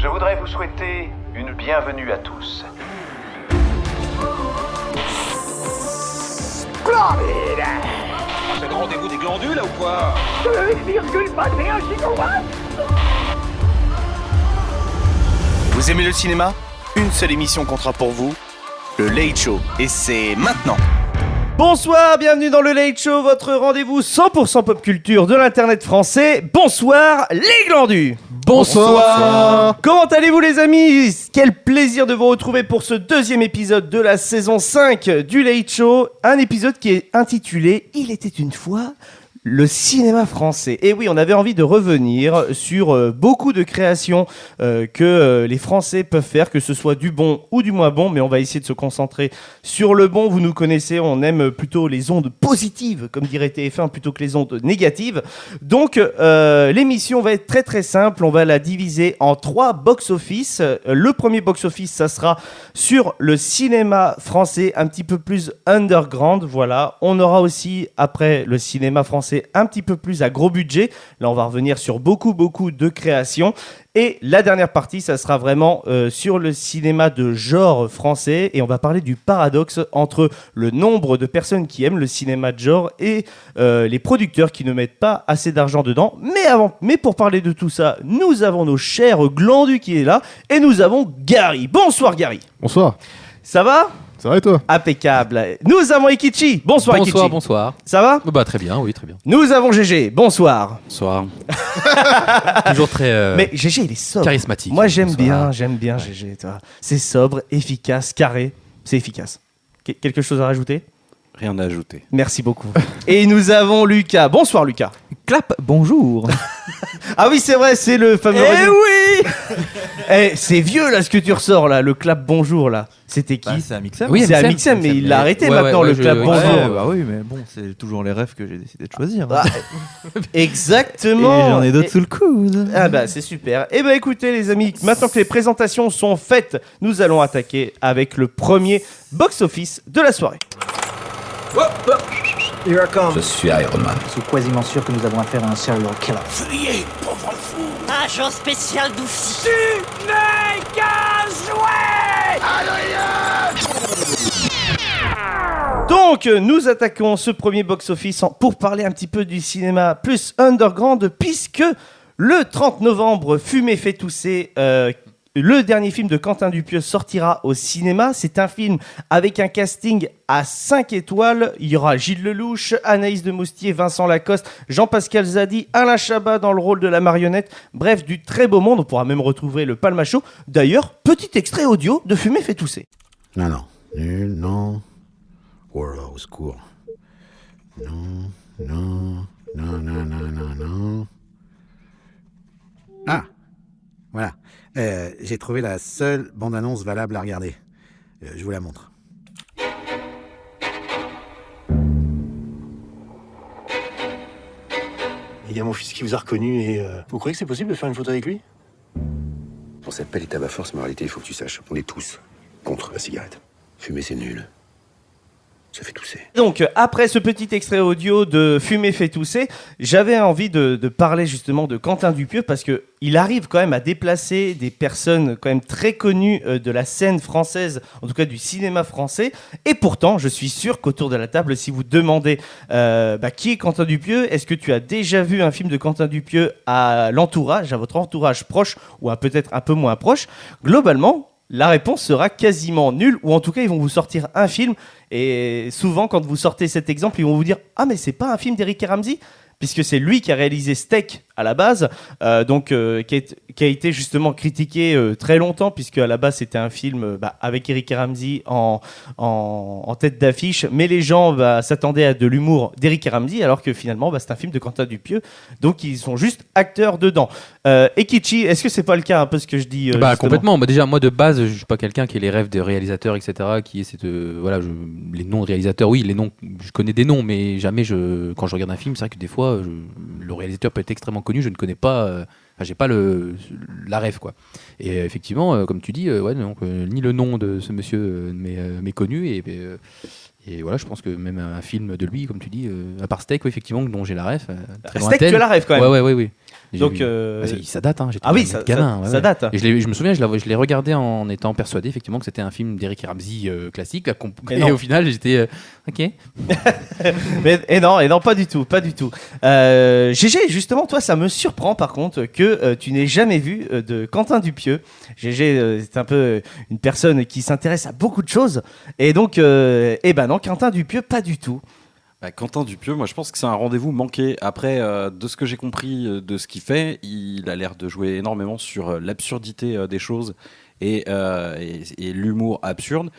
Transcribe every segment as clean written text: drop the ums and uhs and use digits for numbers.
Je voudrais vous souhaiter une bienvenue à tous. C'est le rendez-vous des glandules là ou quoi? Vous aimez le cinéma? Une seule émission comptera pour vous, le Late Show, et c'est maintenant. Bonsoir, bienvenue dans le Late Show, votre rendez-vous 100% pop culture de l'internet français. Bonsoir les glandus. Bonsoir. Comment allez-vous les amis? Quel plaisir de vous retrouver pour ce deuxième épisode de la saison 5 du Late Show. Un épisode qui est intitulé « Il était une fois ». Le cinéma français. Et oui, on avait envie de revenir sur beaucoup de créations que les Français peuvent faire, que ce soit du bon ou du moins bon, mais on va essayer de se concentrer sur le bon. Vous nous connaissez, on aime plutôt les ondes positives, comme dirait TF1, plutôt que les ondes négatives. Donc, l'émission va être très très simple. On va la diviser en 3 box-office. Le premier box-office, ça sera sur le cinéma français, un petit peu plus underground. Voilà. On aura aussi, après le cinéma français, un petit peu plus à gros budget. Là, on va revenir sur beaucoup de créations. Et la dernière partie, ça sera vraiment sur le cinéma de genre français. Et on va parler du paradoxe entre le nombre de personnes qui aiment le cinéma de genre et les producteurs qui ne mettent pas assez d'argent dedans. Mais pour parler de tout ça, nous avons nos chers glandus qui est là. Et nous avons Gary. Bonsoir Gary. Bonsoir. Ça va ? Ça va et toi? Impeccable. Nous avons Ekichi. Bonsoir Ekichi. Bonsoir. Ça va? Bah très bien, oui, très bien. Nous avons GG. Bonsoir. Bonsoir. Toujours très Mais GG, il est sobre. charismatique. Moi, j'aime Bonsoir. bien GG. Toi. C'est sobre, efficace, carré. C'est efficace. Quelque chose à rajouter? Rien à ajouter. Merci beaucoup. Et nous avons Lucas. Bonsoir Lucas. Clap, bonjour. Ah oui, c'est vrai, c'est le fameux... Eh, c'est vieux là ce que tu ressors là, le clap bonjour là. C'était qui? C'est Amixem. Oui, c'est Amixem. Amixem, mais il l'a arrêté Ouais, maintenant ouais, le je- clap ouais, bonjour. Bah oui, mais bon, c'est toujours les rêves que j'ai décidé de choisir. Ah, Et exactement. j'en ai d'autres Et- sous le coude. Ah bah c'est super. Eh ben écoutez les amis, maintenant que les présentations sont faites, nous allons attaquer avec le premier box-office de la soirée. Je suis Iron Man. Je suis quasiment sûr que nous avons affaire à un serial killer. Agent spécial d'Oufsi. Donc, nous attaquons ce premier box-office pour parler un petit peu du cinéma plus underground, puisque le 30 novembre, Fumer fait tousser, le dernier film de Quentin Dupieux sortira au cinéma. C'est un film avec un casting à 5 étoiles. Il y aura Gilles Lelouch, Anaïs de Moustier, Vincent Lacoste, Jean-Pascal Zadi, Alain Chabat dans le rôle de la marionnette. Bref, du très beau monde. On pourra même retrouver le Palmacho. D'ailleurs, petit extrait audio de Fumer fait tousser. Non. Nul, non. Oh là, au secours. Non. Ah, voilà. J'ai trouvé la seule bande-annonce valable à regarder. Je vous la montre. Il y a mon fils qui vous a reconnu et vous croyez que c'est possible de faire une photo avec lui? On s'appelle État à force, mais en réalité, il faut que tu saches, on est tous contre la cigarette. Fumer, c'est nul. Ça fait tousser. Donc, après ce petit extrait audio de Fumer fait tousser, j'avais envie de parler justement de Quentin Dupieux parce qu'il arrive quand même à déplacer des personnes quand même très connues de la scène française, en tout cas du cinéma français. Et pourtant, je suis sûr qu'autour de la table, si vous demandez qui est Quentin Dupieux, est-ce que tu as déjà vu un film de Quentin Dupieux à l'entourage, à votre entourage proche ou à peut-être un peu moins proche, globalement, la réponse sera quasiment nulle, ou en tout cas, ils vont vous sortir un film. Et souvent, quand vous sortez cet exemple, ils vont vous dire « Ah, mais c'est pas un film d'Eric et Ramsey ?» puisque c'est lui qui a réalisé Steak à la base, qui a été justement critiqué très longtemps, puisque à la base c'était un film avec Eric et Ramsey en tête d'affiche, mais les gens s'attendaient à de l'humour d'Eric et Ramsey, alors que finalement c'est un film de Quentin Dupieux, donc ils sont juste acteurs dedans. Ekichi, est-ce que c'est pas le cas un peu ce que je dis Complètement. Déjà, moi de base, je suis pas quelqu'un qui a les rêves des réalisateurs, etc. Qui est les noms de réalisateurs, oui, les noms, je connais des noms, mais jamais quand je regarde un film, c'est vrai que des fois, le réalisateur peut être extrêmement connu, je ne connais pas, j'ai pas la rêve quoi. Et effectivement, comme tu dis, ni le nom de ce monsieur m'est connu Et voilà, je pense que même un film de lui, comme tu dis, à part Steak, effectivement, dont j'ai la ref, très Steak, lointaine. tu as la ref quand même. Ouais. Donc, ça date, hein. J'étais Ah oui, un ça gamin, ça date. Et je me souviens, je l'ai regardé en étant persuadé effectivement que c'était un film d'Eric Ramsey classique. Et au final, j'étais ok. Et non, pas du tout. GG, justement, toi, ça me surprend par contre que tu n'aies jamais vu de Quentin Dupieux. GG, c'est un peu une personne qui s'intéresse à beaucoup de choses. Et donc, non, Quentin Dupieux, pas du tout. Quentin Dupieux, moi je pense que c'est un rendez-vous manqué. Après, de ce que j'ai compris de ce qu'il fait, il a l'air de jouer énormément sur l'absurdité des choses et l'humour absurde.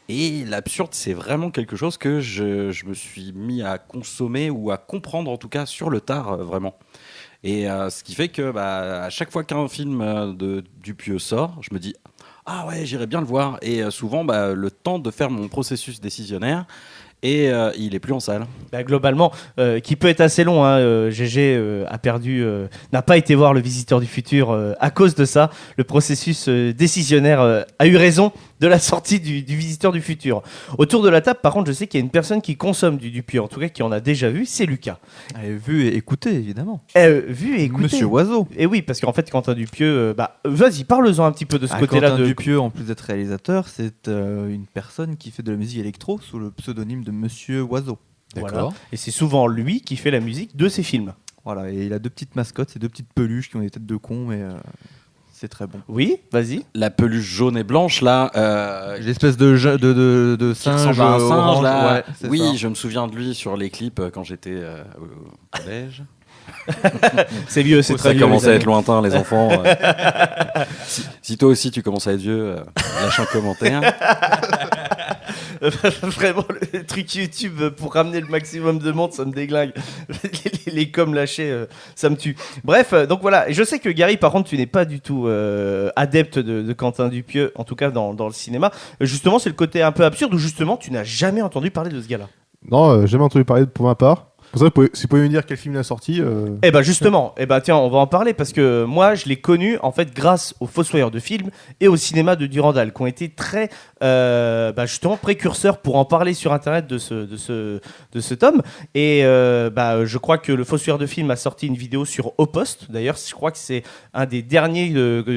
Et l'absurde, c'est vraiment quelque chose que je me suis mis à consommer ou à comprendre en tout cas sur le tard, vraiment. Et ce qui fait que à chaque fois qu'un film de Dupieux sort, je me dis « Ah ouais, j'irais bien le voir ». Et souvent, le temps de faire mon processus décisionnaire, et il est plus en salle. Globalement, qui peut être assez long. GG n'a pas été voir Le Visiteur du Futur à cause de ça. Le processus décisionnaire a eu raison de la sortie du Visiteur du Futur. Autour de la table, par contre, je sais qu'il y a une personne qui consomme du Dupieux, en tout cas qui en a déjà vu, c'est Lucas. Vu et écouté, évidemment. Vu et écouté. Monsieur Oiseau. Et oui, parce qu'en fait, Quentin Dupieux, vas-y, parle-en un petit peu de ce côté-là. Quentin Dupieux, en plus d'être réalisateur, c'est une personne qui fait de la musique électro sous le pseudonyme de Monsieur Oiseau. Voilà. Et c'est souvent lui qui fait la musique de ses films. Voilà, et il a 2 petites mascottes, ces 2 petites peluches qui ont des têtes de cons, mais c'est très bon. Oui, vas-y. La peluche jaune et blanche, là. L'espèce de singe, à un singe, orange, là. Ouais, oui, ça. je me souviens de lui sur les clips quand j'étais au collège. C'est vieux, c'est très vieux. Ça commence à être lointain, les enfants. Si toi aussi tu commences à être vieux, lâche un commentaire. Vraiment, le truc YouTube pour ramener le maximum de monde, ça me déglingue. Les coms lâchés, ça me tue. Bref, donc voilà. Je sais que Gary, par contre, tu n'es pas du tout adepte de Quentin Dupieux, en tout cas dans le cinéma. Justement, c'est le côté un peu absurde où justement, tu n'as jamais entendu parler de ce gars-là. Non, jamais entendu parler pour ma part. Pour ça, si vous pouvez me dire quel film il a sorti. Justement, tiens, on va en parler parce que moi, je l'ai connu en fait grâce aux Fossoyeurs de films et au cinéma de Durandal, qui ont été très justement précurseurs pour en parler sur Internet de ce tome. Et je crois que le Fossoyeur de films a sorti une vidéo sur Au Poste. D'ailleurs, je crois que c'est un des derniers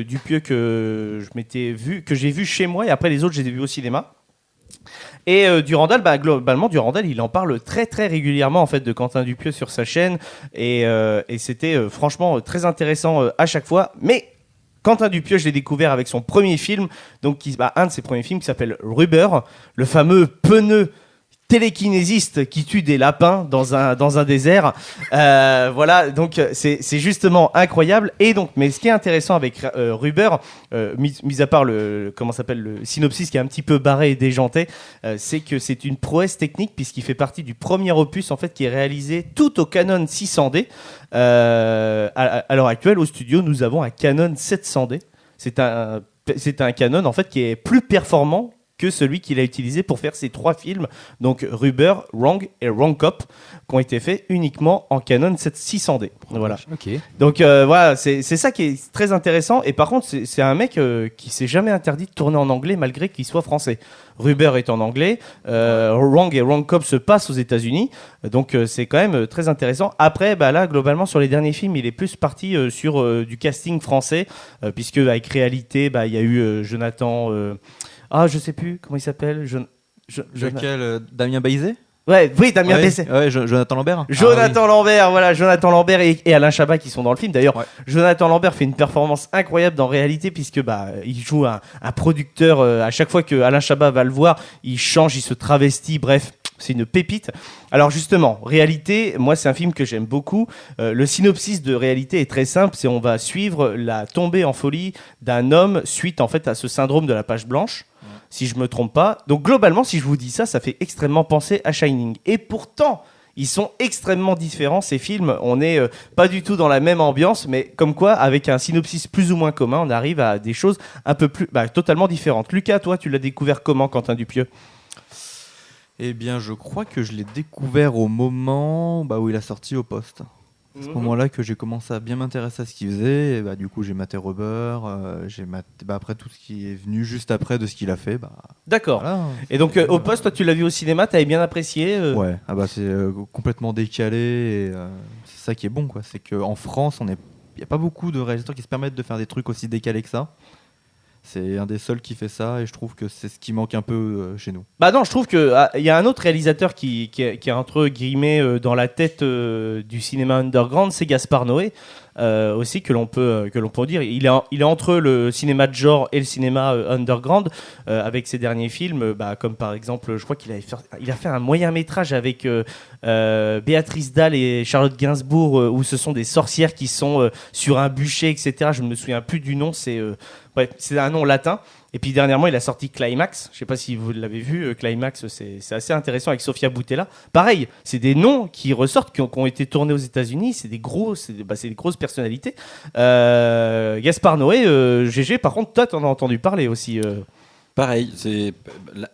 Dupieux que j'ai vu chez moi, et après les autres, je les ai vus au cinéma. Et Durandal, globalement, Durandal, il en parle très très régulièrement en fait de Quentin Dupieux sur sa chaîne, et c'était franchement très intéressant à chaque fois. Mais Quentin Dupieux, je l'ai découvert avec son premier film, donc un de ses premiers films qui s'appelle Rubber, le fameux pneus télékinésiste qui tue des lapins dans un désert. Voilà, donc c'est justement incroyable. Et donc, mais ce qui est intéressant avec Rubber, mis à part le synopsis qui est un petit peu barré et déjanté, c'est que c'est une prouesse technique puisqu'il fait partie du premier opus en fait qui est réalisé tout au Canon 600D. À l'heure actuelle, au studio, nous avons un Canon 700D. C'est un Canon en fait qui est plus performant que celui qu'il a utilisé pour faire ces 3 films, donc Rubber, Wrong et Wrong Cop, qui ont été faits uniquement en Canon 600D. Voilà. Ok. Donc voilà, c'est ça qui est très intéressant. Et par contre, c'est un mec qui s'est jamais interdit de tourner en anglais malgré qu'il soit français. Rubber est en anglais, Wrong et Wrong Cop se passent aux États-Unis, donc c'est quand même très intéressant. Après, là, globalement, sur les derniers films, il est plus parti sur du casting français, puisque avec Réalité, il y a eu Jonathan. Je sais plus comment il s'appelle. Lequel Damien Baïzé? Oui, Damien Baïzé. Ouais, Jonathan Lambert. Lambert, voilà, Jonathan Lambert et Alain Chabat qui sont dans le film. D'ailleurs, Jonathan Lambert fait une performance incroyable dans Réalité puisque il joue un producteur. À chaque fois que Alain Chabat va le voir, il change, il se travestit. Bref, c'est une pépite. Alors justement, Réalité, moi c'est un film que j'aime beaucoup. Le synopsis de Réalité est très simple, c'est on va suivre la tombée en folie d'un homme suite en fait à ce syndrome de la page blanche. Si je me trompe pas. Donc globalement, si je vous dis ça, ça fait extrêmement penser à Shining. Et pourtant, ils sont extrêmement différents ces films. On n'est pas du tout dans la même ambiance, mais comme quoi, avec un synopsis plus ou moins commun, on arrive à des choses un peu plus totalement différentes. Lucas, toi, tu l'as découvert comment, Quentin Dupieux ? Eh bien, je crois que je l'ai découvert au moment où il a sorti Au Poste. à ce moment-là que j'ai commencé à bien m'intéresser à ce qu'il faisait. Et bah, du coup, j'ai maté Rubber, après tout ce qui est venu juste après de ce qu'il a fait. Bah, D'accord. voilà. Et donc, au poste, toi, tu l'as vu au cinéma, t'avais bien apprécié Ouais, c'est complètement décalé. Et, c'est ça qui est bon, quoi. C'est qu'en France, il n'y a pas beaucoup de réalisateurs qui se permettent de faire des trucs aussi décalés que ça. C'est un des seuls qui fait ça et je trouve que c'est ce qui manque un peu chez nous. Bah non, je trouve qu'il y a un autre réalisateur qui est entre guillemets dans la tête du cinéma underground, c'est Gaspard Noé. Aussi que l'on peut dire, il est entre le cinéma de genre et le cinéma underground avec ses derniers films, comme par exemple, je crois qu'il a fait un moyen métrage avec Béatrice Dalle et Charlotte Gainsbourg où ce sont des sorcières qui sont sur un bûcher, etc. Je ne me souviens plus du nom, c'est un nom latin. Et puis dernièrement, il a sorti Climax. Je ne sais pas si vous l'avez vu. Climax, c'est assez intéressant avec Sofia Boutella. Pareil, c'est des noms qui ressortent, qui ont été tournés aux États-Unis. C'est des grosses personnalités. Gaspard Noé, GG, par contre, toi, tu en as entendu parler aussi. Pareil, c'est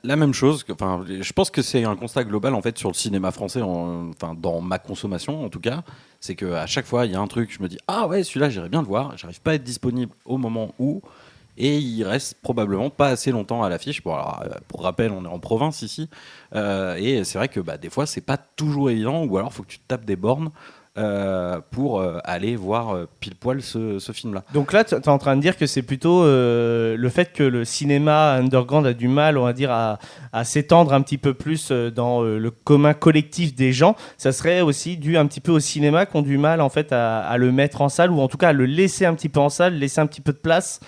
la même chose. Je pense que c'est un constat global en fait sur le cinéma français, dans ma consommation en tout cas. C'est qu'à chaque fois, il y a un truc, je me dis ah ouais, celui-là, j'irais bien le voir. J'arrive pas à être disponible au moment où. Et il reste probablement pas assez longtemps à l'affiche. Bon, alors, pour rappel, on est en province ici. Et c'est vrai que des fois, c'est pas toujours évident. Ou alors, il faut que tu te tapes des bornes pour aller voir pile poil ce film-là. Donc là, tu es en train de dire que c'est plutôt le fait que le cinéma underground a du mal, on va dire, à s'étendre un petit peu plus dans le commun collectif des gens. Ça serait aussi dû un petit peu au cinéma qui ont du mal en fait à le mettre en salle, ou en tout cas à le laisser un petit peu en salle, laisser un petit peu de place.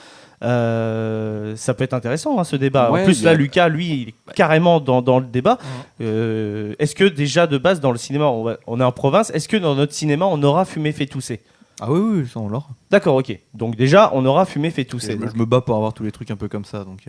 Ça peut être intéressant ce débat. Ouais, en plus là Lucas lui il est carrément dans le débat. Est-ce que déjà de base dans le cinéma on est en province, est-ce que dans notre cinéma on aura Fumer fait tousser? Ah oui, ça on l'aura. D'accord, ok. Donc déjà on aura Fumer fait tousser. Je me bats pour avoir tous les trucs un peu comme ça. Donc,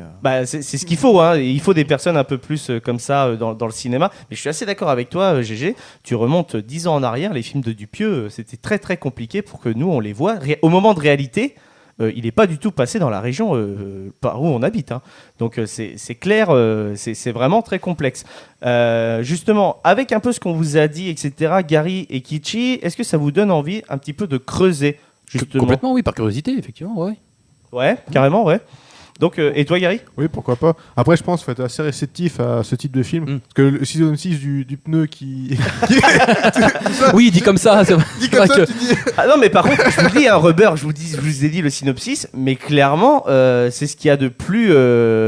c'est ce qu'il faut, hein. Il faut des personnes un peu plus comme ça dans le cinéma. Mais je suis assez d'accord avec toi, GG. Tu remontes 10 ans en arrière, les films de Dupieux, c'était très très compliqué pour que nous on les voit. Au moment de réalité, il n'est pas du tout passé dans la région par où on habite. Hein. Donc c'est clair, c'est vraiment très complexe. Justement, avec un peu ce qu'on vous a dit, etc., Gary et Kichi, est-ce que ça vous donne envie un petit peu de creuser justement? Complètement, oui, par curiosité, effectivement, ouais. Ouais, carrément, ouais. Donc, et toi, Gary? Oui, pourquoi pas. Après, je pense qu'il faut être assez réceptif à ce type de film. Parce que le season 6 du pneu qui... Oui, dit comme ça. Dit comme ça, tu dis... Ah non, mais par contre, je vous dis, Rubber, je vous ai dit le synopsis, mais clairement, c'est ce qu'il y a de plus,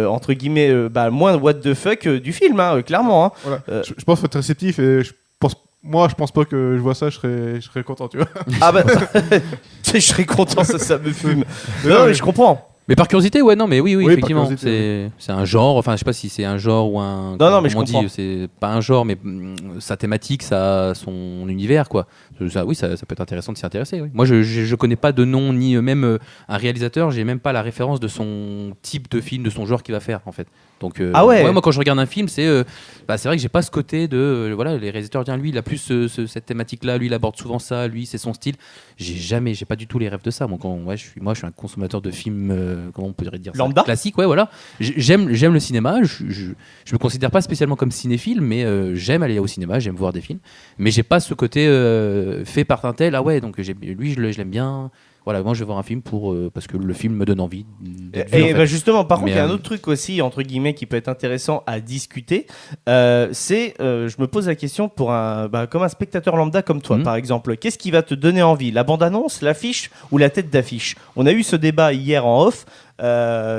entre guillemets, moins what the fuck du film, hein, clairement. Hein. Voilà. Je pense qu'il faut être réceptif et je pense pas que je vois ça, je serais content, tu vois. Ah bah, je serais content, ça me fume. Non, mais je comprends. Mais par curiosité, ouais, non, mais oui, effectivement, c'est un genre. Enfin, je sais pas si c'est un genre ou un. Non, mais je comprends. C'est pas un genre, mais sa thématique, son univers, quoi. Ça peut être intéressant de s'y intéresser. Oui. Moi, je connais pas de nom ni même un réalisateur. J'ai même pas la référence de son type de film, de son genre qu'il va faire, en fait. Donc, moi, quand je regarde un film, c'est vrai que j'ai pas ce côté de les réalisateurs. Tiens, lui, il a plus cette thématique-là. Lui, il aborde souvent ça. Lui, c'est son style. J'ai pas du tout les rêves de ça. Je suis un consommateur de films. Comment on pourrait dire ça, lambda, classique, ouais, voilà. J'aime le cinéma. Je me considère pas spécialement comme cinéphile, mais j'aime aller au cinéma, j'aime voir des films. Mais j'ai pas ce côté fait par un tel. Ah ouais, donc lui, je l'aime bien. Voilà, moi je vais voir un film parce que le film me donne envie. Et justement, par contre, il y a un autre truc aussi, entre guillemets, qui peut être intéressant à discuter. Je me pose la question pour comme un spectateur lambda comme toi, par exemple. Qu'est-ce qui va te donner envie? La bande-annonce, l'affiche ou la tête d'affiche? On a eu ce débat hier en off.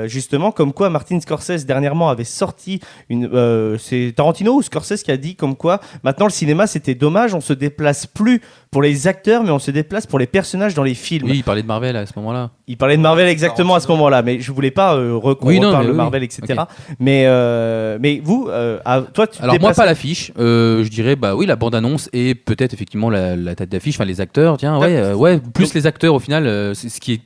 Justement, comme quoi Martin Scorsese dernièrement avait sorti c'est Tarantino ou Scorsese qui a dit comme quoi maintenant le cinéma c'était dommage, on se déplace plus pour les acteurs mais on se déplace pour les personnages dans les films. Oui, il parlait de Marvel à ce moment-là. Il parlait de Marvel exactement à ce moment-là, mais je voulais pas reparle de Marvel, etc. Okay. Mais vous, toi, tu alors moi pas l'affiche, je dirais oui la bande-annonce et peut-être effectivement la tête d'affiche, enfin les acteurs, tiens plus les acteurs au final, c'est ce qui est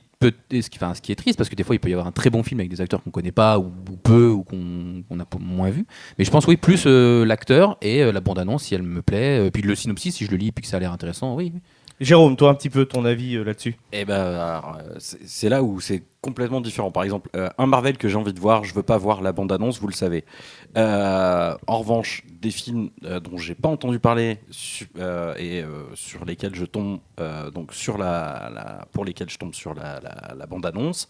triste parce que des fois il peut y avoir un très bon film avec des acteurs qu'on connaît pas ou peu ou qu'on a moins vu, mais je pense plus l'acteur et la bande-annonce si elle me plaît, puis le synopsis si je le lis puis que ça a l'air intéressant, oui. Jérôme, toi un petit peu ton avis là-dessus. Et c'est là où c'est complètement différent. Par exemple, un Marvel que j'ai envie de voir, je veux pas voir la bande-annonce, vous le savez. En revanche, des films dont j'ai pas entendu parler sur lesquels je tombe donc pour lesquels je tombe sur la bande-annonce.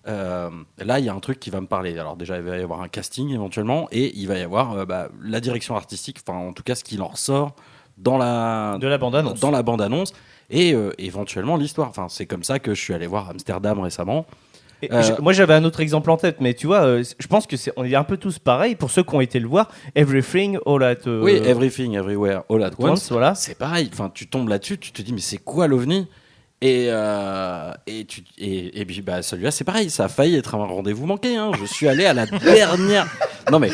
Là, il y a un truc qui va me parler. Alors déjà, il va y avoir un casting éventuellement, et il va y avoir la direction artistique. Enfin, en tout cas, ce qu'il en ressort de la bande-annonce et éventuellement l'histoire. Enfin, c'est comme ça que je suis allé voir Amsterdam récemment. Moi j'avais un autre exemple en tête, mais tu vois, je pense que on est un peu tous pareils. Pour ceux qui ont été le voir, Everything All at oui, Everything Everywhere All at Once, voilà. C'est pareil. Enfin, tu tombes là-dessus, tu te dis mais c'est quoi l'OVNI? Et puis celui-là c'est pareil, ça a failli être un rendez-vous manqué. Hein. Je suis allé à la dernière. Non mais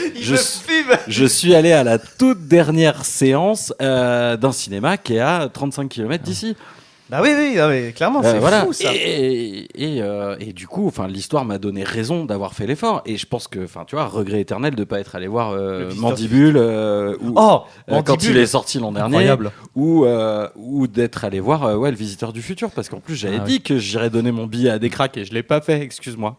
je suis allé à la toute dernière séance d'un cinéma qui est à 35 km d'ici. Bah oui, non, mais clairement, c'est voilà. fou ça. Et du coup, l'histoire m'a donné raison d'avoir fait l'effort. Et je pense que, tu vois, regret éternel de ne pas être allé voir Mandibule, quand il est sorti l'an dernier, ou d'être allé voir Le Visiteur du Futur, parce qu'en plus j'avais dit que j'irais donner mon billet à des cracks et je l'ai pas fait. Excuse-moi.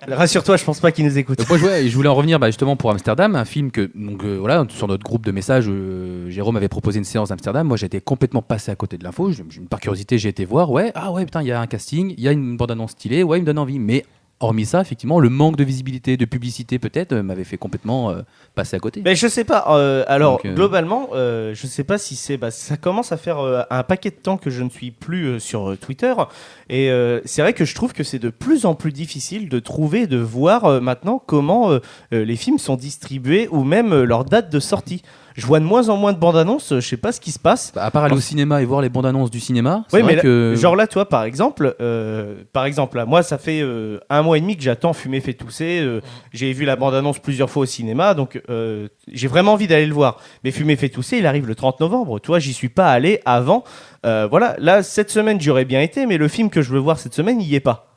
Rassure-toi, je pense pas qu'ils nous écoutent. Donc moi, je voulais en revenir justement pour Amsterdam, un film que sur notre groupe de messages, Jérôme avait proposé une séance d'Amsterdam. Moi, j'étais complètement passé à côté de l'info. Par curiosité, j'ai été voir. Putain, il y a un casting, il y a une bande-annonce stylée. Ouais, il me donne envie. Mais hormis ça, effectivement, le manque de visibilité, de publicité, peut-être, m'avait fait complètement passer à côté. Mais je sais pas. Globalement, je sais pas si c'est. Ça commence à faire un paquet de temps que je ne suis plus sur Twitter. Et c'est vrai que je trouve que c'est de plus en plus difficile de trouver, de voir maintenant comment les films sont distribués ou même leur date de sortie. Je vois de moins en moins de bandes annonces, je sais pas ce qui se passe. À part aller au cinéma et voir les bandes annonces du cinéma. Oui, mais genre là, toi, par exemple, là, moi, ça fait 1 mois et demi que j'attends Fumer fait tousser. J'ai vu la bande annonce plusieurs fois au cinéma, donc j'ai vraiment envie d'aller le voir. Mais Fumer fait tousser, il arrive le 30 novembre. Toi, j'y suis pas allé avant. Voilà, là, cette semaine, j'aurais bien été, mais le film que je veux voir cette semaine, il y est pas.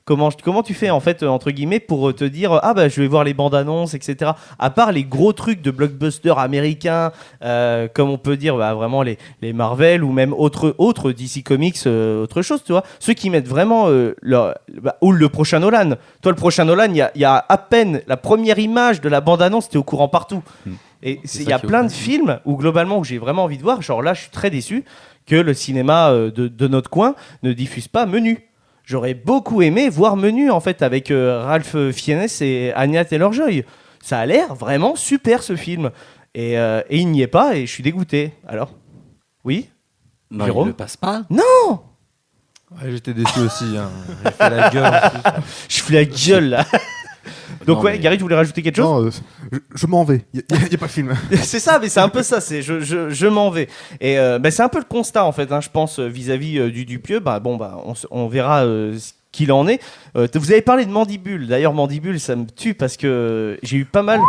Comment tu fais en fait entre guillemets pour te dire je vais voir les bandes annonces, etc. À part les gros trucs de blockbusters américains, comme on peut dire vraiment les Marvel ou même autres DC Comics, autre chose, tu vois, ceux qui mettent vraiment ou le prochain Nolan. Toi, le prochain Nolan, il y a à peine la première image de la bande annonce, t'es au courant partout. Et il y a plein de films où globalement où j'ai vraiment envie de voir. Genre là, je suis très déçu que le cinéma de notre coin ne diffuse pas Menu. J'aurais beaucoup aimé voir Menu en fait avec Ralph Fiennes et Anya Taylor-Joy. Ça a l'air vraiment super ce film. Et il n'y est pas et je suis dégoûté. Alors, oui, non, Jérôme, il ne passe pas. Non. Ouais, j'étais déçu aussi. J'ai fait la gueule. Je fais la gueule là. Donc Gary, tu voulais rajouter quelque chose? Non, je m'en vais. Il n'y a pas de film. C'est ça, mais c'est un peu ça. C'est je m'en vais. Et c'est un peu le constat en fait. Je pense vis-à-vis du Dupieux. On verra ce qu'il en est. Vous avez parlé de Mandibule. D'ailleurs, Mandibule, ça me tue parce que j'ai eu pas mal.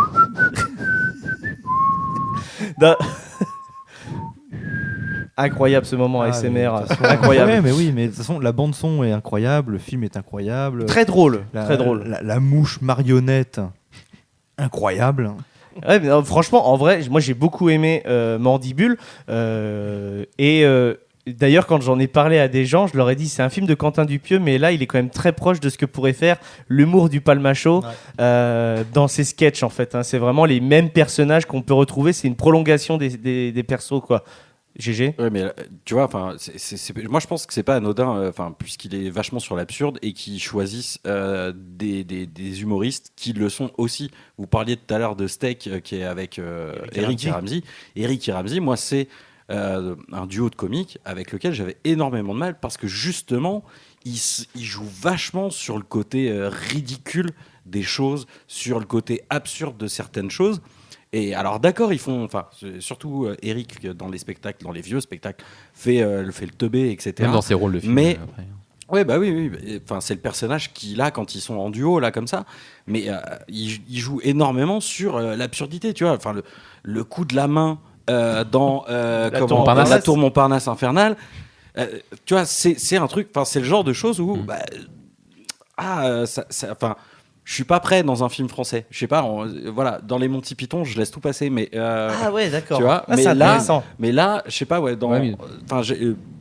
Incroyable ce moment ASMR, incroyable. Ouais, mais oui, mais de toute façon, la bande son est incroyable, le film est incroyable. Très drôle, très drôle. La mouche marionnette, incroyable. Ouais, mais non, franchement, en vrai, moi j'ai beaucoup aimé Mandibule. D'ailleurs, quand j'en ai parlé à des gens, je leur ai dit c'est un film de Quentin Dupieux, mais là il est quand même très proche de ce que pourrait faire l'humour du Palmacho dans ses sketchs en fait. C'est vraiment les mêmes personnages qu'on peut retrouver, c'est une prolongation des persos quoi. GG. Ouais, mais tu vois, moi je pense que c'est pas anodin, puisqu'il est vachement sur l'absurde et qu'ils choisissent des humoristes qui le sont aussi. Vous parliez tout à l'heure de Steak qui est avec Eric et Ramsey. Eric et Ramsey, moi c'est un duo de comiques avec lequel j'avais énormément de mal parce que justement ils jouent vachement sur le côté ridicule des choses, sur le côté absurde de certaines choses. Et alors d'accord, ils font, surtout Eric dans les spectacles, dans les vieux spectacles, fait le teubé, etc. Même dans ses rôles de film. Mais ouais, oui. C'est le personnage qu'il a quand ils sont en duo là comme ça. Mais il joue énormément sur l'absurdité, tu vois. Le coup de la main dans la tour Montparnasse infernale. Tu vois, c'est un truc. C'est le genre de choses où Je suis pas prêt dans un film français. Je sais pas, voilà, dans les Monty Python, je laisse tout passer, mais Ah ouais, d'accord. tu vois, Ah, c'est intéressant. mais là, je sais pas, ouais, Ouais, enfin,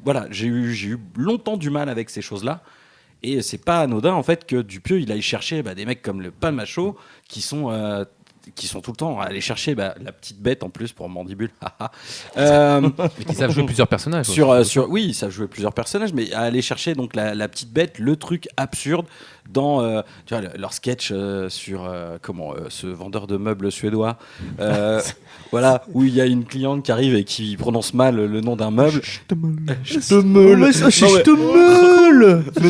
voilà, j'ai eu longtemps du mal avec ces choses-là, et c'est pas anodin en fait que Dupieux il aille chercher des mecs comme le Palmacho qui sont tout le temps à aller chercher la petite bête en plus pour Mandibule. Mais qui savent jouer plusieurs personnages. Oui, ils savent jouer plusieurs personnages, mais à aller chercher donc la petite bête, le truc absurde dans tu vois, leur sketch sur ce vendeur de meubles suédois, voilà, où il y a une cliente qui arrive et qui prononce mal le nom d'un meuble. Mais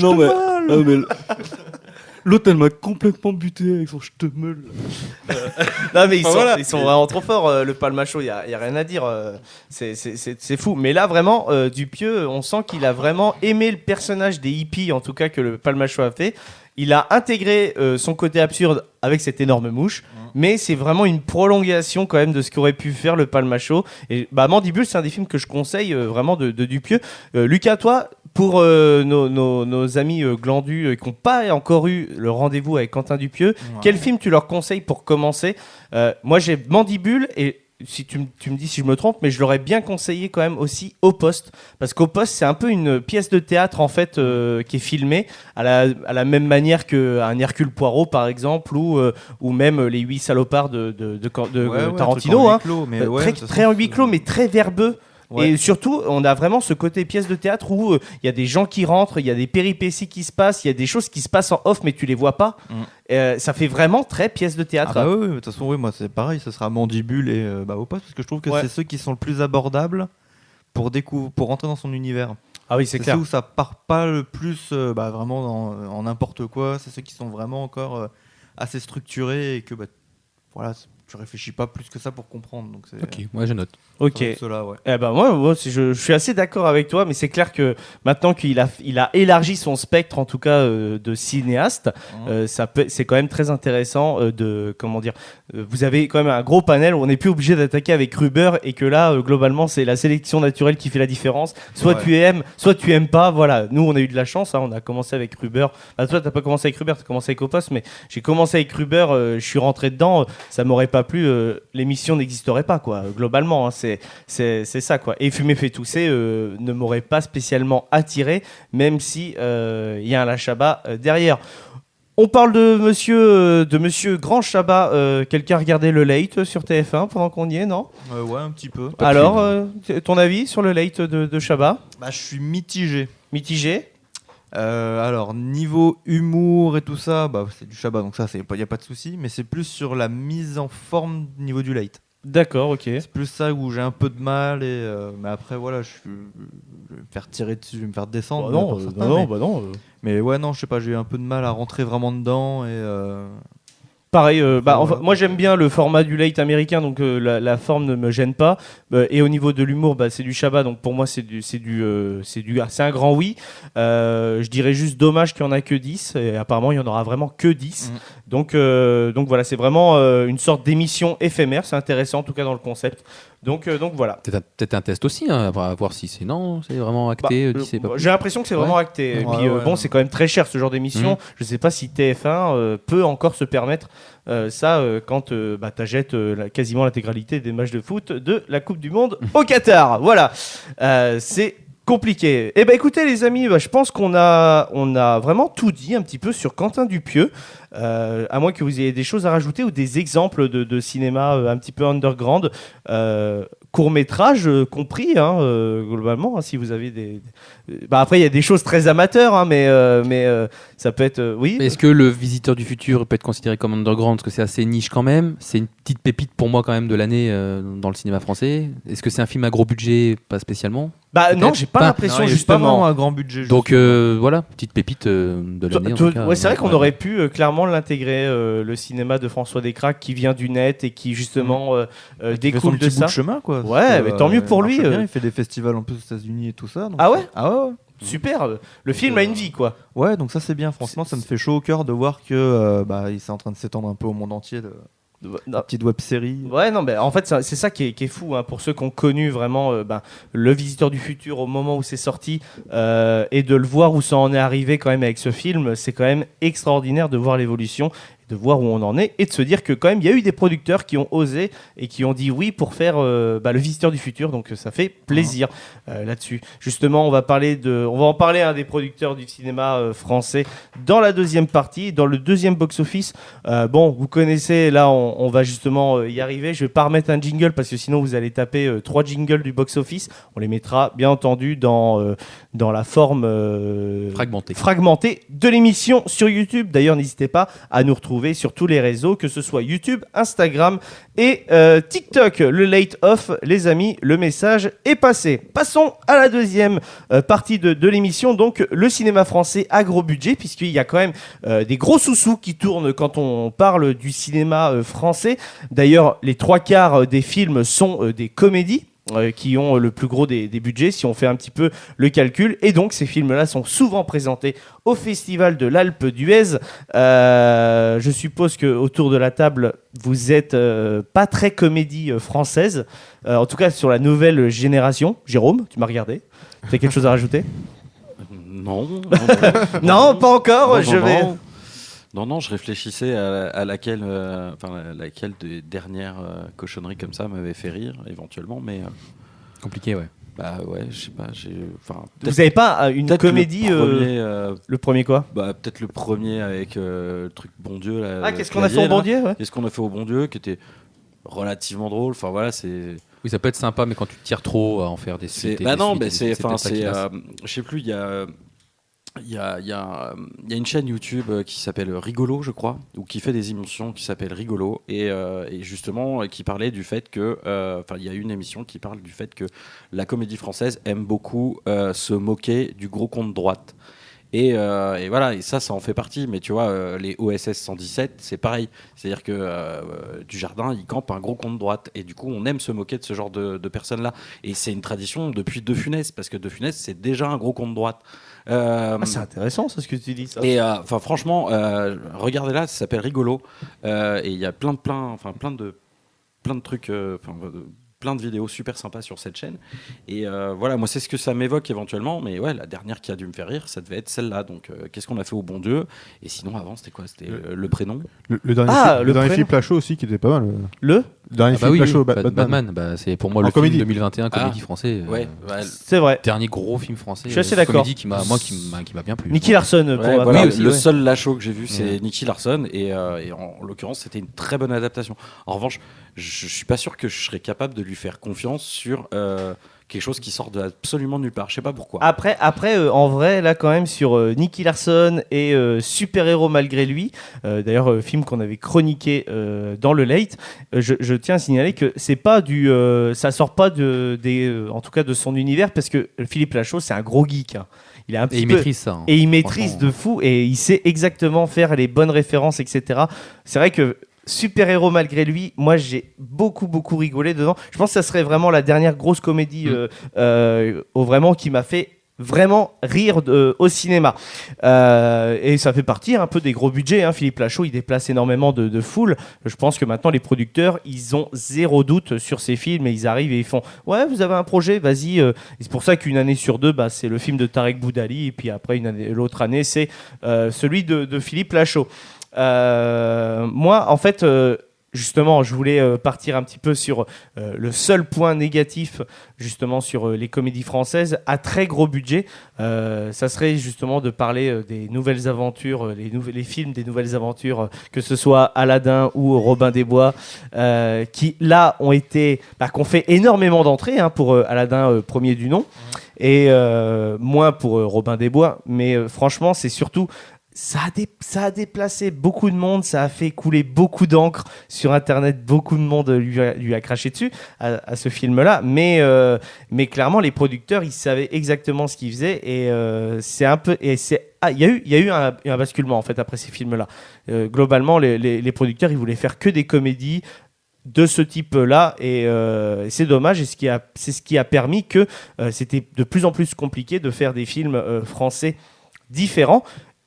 non, mais l'autre, elle m'a complètement buté avec son ch'temeul. Non mais ils sont vraiment trop forts, le Palmacho, il y a rien à dire, c'est fou. Mais là vraiment, Dupieux, on sent qu'il a vraiment aimé le personnage des hippies, en tout cas que le Palmacho a fait. Il a intégré son côté absurde avec cette énorme mouche, mais c'est vraiment une prolongation quand même de ce qu'aurait pu faire le Palmacho. Et Mandibule, c'est un des films que je conseille vraiment de Dupieux. Lucas, toi, pour nos amis glandus qui n'ont pas encore eu le rendez-vous avec Quentin Dupieux, quel film tu leur conseilles pour commencer? Moi, j'ai Mandibule et si tu me dis si je me trompe, mais je l'aurais bien conseillé quand même aussi Au Poste, parce qu'Au Poste c'est un peu une pièce de théâtre en fait qui est filmée à la même manière qu'un Hercule Poirot par exemple, ou même les 8 salopards de Tarantino, très en huis clos mais très verbeux. Ouais. Et surtout, on a vraiment ce côté pièce de théâtre où il y a des gens qui rentrent, il y a des péripéties qui se passent, il y a des choses qui se passent en off mais tu les vois pas. Ça fait vraiment très pièce de théâtre. Ah bah oui, de toute façon, oui, moi c'est pareil, ce sera Mandibule et Au Poste, parce que je trouve que c'est ceux qui sont le plus abordables pour rentrer dans son univers. Ah oui, c'est clair. C'est ceux où ça part pas le plus vraiment en n'importe quoi, c'est ceux qui sont vraiment encore assez structurés et que voilà, je réfléchis pas plus que ça pour comprendre. Donc c'est, ok, moi je note. Ok. Ceux-là, ouais. Eh ben moi je suis assez d'accord avec toi, mais c'est clair que maintenant qu'il a élargi son spectre, en tout cas de cinéaste, c'est quand même très intéressant de comment dire. Vous avez quand même un gros panel où on n'est plus obligé d'attaquer avec Gruber et que là globalement c'est la sélection naturelle qui fait la différence. Soit tu aimes, soit tu aimes pas. Voilà. Nous on a eu de la chance, on a commencé avec Gruber. Toi t'as pas commencé avec Gruber, t'as commencé avec Au Poste, mais j'ai commencé avec Gruber. Je suis rentré dedans, ça m'aurait pas plu. L'émission n'existerait pas quoi. Globalement, hein, c'est ça quoi. Et Fumer fait tousser ne m'aurait pas spécialement attiré, même si il y a un La Chabat derrière. On parle de monsieur Grand Chabat. Quelqu'un regardait le Late sur TF1 pendant qu'on y est, non? Ouais, un petit peu. Alors, ton avis sur le Late de Chabat? Je suis mitigé. Mitigé? Alors, niveau humour et tout ça, c'est du Chabat, donc ça, il n'y a pas de souci, mais c'est plus sur la mise en forme niveau du Late. D'accord, ok. C'est plus ça où j'ai un peu de mal, mais après, voilà, je vais me faire tirer dessus, je vais me faire descendre. Non. Mais ouais, non, je sais pas, j'ai eu un peu de mal à rentrer vraiment dedans et. Pareil, moi j'aime bien le format du Late américain, donc la forme ne me gêne pas. Et au niveau de l'humour, c'est du Chabat, donc pour moi c'est un grand oui. Je dirais juste dommage qu'il n'y en a que 10, et apparemment il n'y en aura vraiment que 10. Donc voilà, c'est vraiment une sorte d'émission éphémère, c'est intéressant en tout cas dans le concept. Donc voilà. Peut-être un test aussi, à voir si c'est vraiment acté. J'ai l'impression que c'est vraiment acté. Et puis c'est quand même très cher ce genre d'émission. Je sais pas si TF1 peut encore se permettre ça quand t'achètes quasiment l'intégralité des matchs de foot de la Coupe du Monde au Qatar. Voilà, c'est compliqué. Eh ben écoutez les amis, je pense qu'on a vraiment tout dit un petit peu sur Quentin Dupieux. À moins que vous ayez des choses à rajouter ou des exemples de cinéma un petit peu underground, court-métrage compris, globalement, si vous avez des... après, il y a des choses très amateurs, mais ça peut être... oui. Mais est-ce que Le Visiteur du Futur peut être considéré comme underground, parce que c'est assez niche quand même? C'est une petite pépite pour moi quand même de l'année dans le cinéma français. Est-ce que c'est un film à gros budget? Pas spécialement. Non, j'ai pas l'impression, justement. Pas vraiment un grand budget. Donc voilà, petite pépite de l'année. C'est vrai qu'on aurait pu clairement l'intégrer, le cinéma de François Descraques qui vient du net et qui justement découle de ça. Bout de chemin, quoi. Ouais, mais tant mieux pour lui. Bien, il fait des festivals en plus aux États-Unis et tout ça. Donc ah ouais? Ouais. Super. Le film a une vie, quoi. Ouais, donc ça c'est bien. Franchement, ça me fait chaud au cœur de voir que il est en train de s'étendre un peu au monde entier. La petite web série. Ouais, non, mais en fait, c'est ça qui est fou, pour ceux qui ont connu vraiment Le Visiteur du Futur au moment où c'est sorti, et de le voir où ça en est arrivé quand même avec ce film, c'est quand même extraordinaire de voir l'évolution. de voir où on en est et de se dire que quand même il y a eu des producteurs qui ont osé et qui ont dit oui pour faire le Visiteur du futur, donc ça fait plaisir là-dessus. Justement, on va en parler des producteurs du cinéma français dans la deuxième partie, dans le deuxième box-office. Bon, vous connaissez, là on va justement y arriver. Je vais pas remettre un jingle parce que sinon vous allez taper 3 jingles du box-office. On les mettra bien entendu dans la forme fragmentée de l'émission sur YouTube. D'ailleurs, n'hésitez pas à nous retrouver sur tous les réseaux, que ce soit YouTube, Instagram et TikTok. Le Late Off, les amis, le message est passé. Passons à la deuxième partie de l'émission, donc le cinéma français à gros budget, puisqu'il y a quand même des gros sous-sous qui tournent quand on parle du cinéma français. D'ailleurs, les 3/4 des films sont des comédies. Qui ont le plus gros des budgets, si on fait un petit peu le calcul. Et donc, ces films-là sont souvent présentés au Festival de l'Alpe d'Huez. Je suppose qu'autour de la table, vous êtes pas très comédie française. En tout cas, sur la nouvelle génération. Jérôme, tu m'as regardé. Tu as quelque chose à rajouter ? Non. Non, pas encore. Non, je réfléchissais à laquelle des dernières cochonneries comme ça m'avait fait rire, éventuellement, mais... Compliqué, ouais. Bah ouais, je sais pas. Vous avez pas une comédie le premier quoi ? Bah peut-être le premier avec le truc Bon Dieu. Là, qu'est-ce qu'on a fait au Bon Dieu, ouais. Qu'est-ce qu'on a fait au Bon Dieu, qui était relativement drôle. Enfin voilà, c'est... Oui, ça peut être sympa, mais quand tu tires trop à en faire des suites... je sais plus, il y a une chaîne YouTube qui s'appelle Rigolo, je crois, ou qui fait des émissions qui s'appellent Rigolo, et justement qui parlait du fait que, il y a une émission qui parle du fait que la comédie française aime beaucoup se moquer du gros con de droite. Et voilà, et ça en fait partie. Mais tu vois, les OSS 117, c'est pareil. C'est-à-dire que Dujardin, il campe un gros con de droite. Et du coup, on aime se moquer de ce genre de personnes-là. Et c'est une tradition depuis De Funès, parce que De Funès, c'est déjà un gros con de droite. C'est intéressant, ça, ce que tu dis. Ça. Et franchement, regardez-là, ça s'appelle Rigolo. Et il y a plein de trucs... plein de vidéos super sympas sur cette chaîne. Et voilà, moi, c'est ce que ça m'évoque éventuellement. Mais ouais, la dernière qui a dû me faire rire, ça devait être celle-là. Donc, qu'est-ce qu'on a fait au bon Dieu ? Et sinon, avant, c'était quoi ? C'était le prénom. Le dernier Philippe Lachaud aussi, qui était pas mal. Le dernier Philippe Lachaud, Batman. C'est pour moi le film 2021 comédie français. Ouais, c'est vrai. Dernier gros film français. Je suis assez d'accord. Comédie qui m'a bien plu. Nicky Larson. Le seul Lachaud que j'ai vu, c'est Nicky Larson. Et en l'occurrence, c'était une très bonne adaptation. En revanche, je suis pas sûr que je serais capable de lui faire confiance sur quelque chose qui sort de absolument nulle part. Je sais pas pourquoi. Après en vrai, là, quand même, sur Nicky Larson et Super Héros Malgré Lui, d'ailleurs, film qu'on avait chroniqué dans le Late, je tiens à signaler que c'est pas ça sort pas en tout cas de son univers, parce que Philippe Lachaud, c'est un gros geek. Hein. Il a il maîtrise ça. Et il maîtrise de fou, et il sait exactement faire les bonnes références, etc. C'est vrai que Super Héros Malgré Lui, moi j'ai beaucoup rigolé dedans. Je pense que ça serait vraiment la dernière grosse comédie vraiment qui m'a fait vraiment rire au cinéma. Et ça fait partie un peu des gros budgets. Hein. Philippe Lachaud, il déplace énormément de foule. Je pense que maintenant les producteurs, ils ont zéro doute sur ces films, et ils arrivent et ils font « Ouais, vous avez un projet, vas-y ». Et c'est pour ça qu'une année sur deux, c'est le film de Tarek Boudali, et puis après l'autre année, c'est celui de Philippe Lachaud. Moi, en fait, justement, je voulais partir un petit peu sur le seul point négatif, justement, sur les comédies françaises à très gros budget. Ça serait justement de parler des nouvelles aventures, les films des nouvelles aventures, que ce soit Aladdin ou Robin des Bois, qui là ont qu'on fait énormément d'entrées pour Aladdin, premier du nom, et moins pour Robin des Bois. Mais franchement, c'est surtout... Ça a déplacé beaucoup de monde, ça a fait couler beaucoup d'encre sur Internet, beaucoup de monde lui a craché dessus à ce film-là, mais clairement les producteurs, ils savaient exactement ce qu'ils faisaient, et c'est un peu, et c'est il y a eu un basculement en fait après ces films-là. Globalement, les producteurs, ils voulaient faire que des comédies de ce type-là, et c'est dommage, et c'est ce qui a permis que c'était de plus en plus compliqué de faire des films français différents.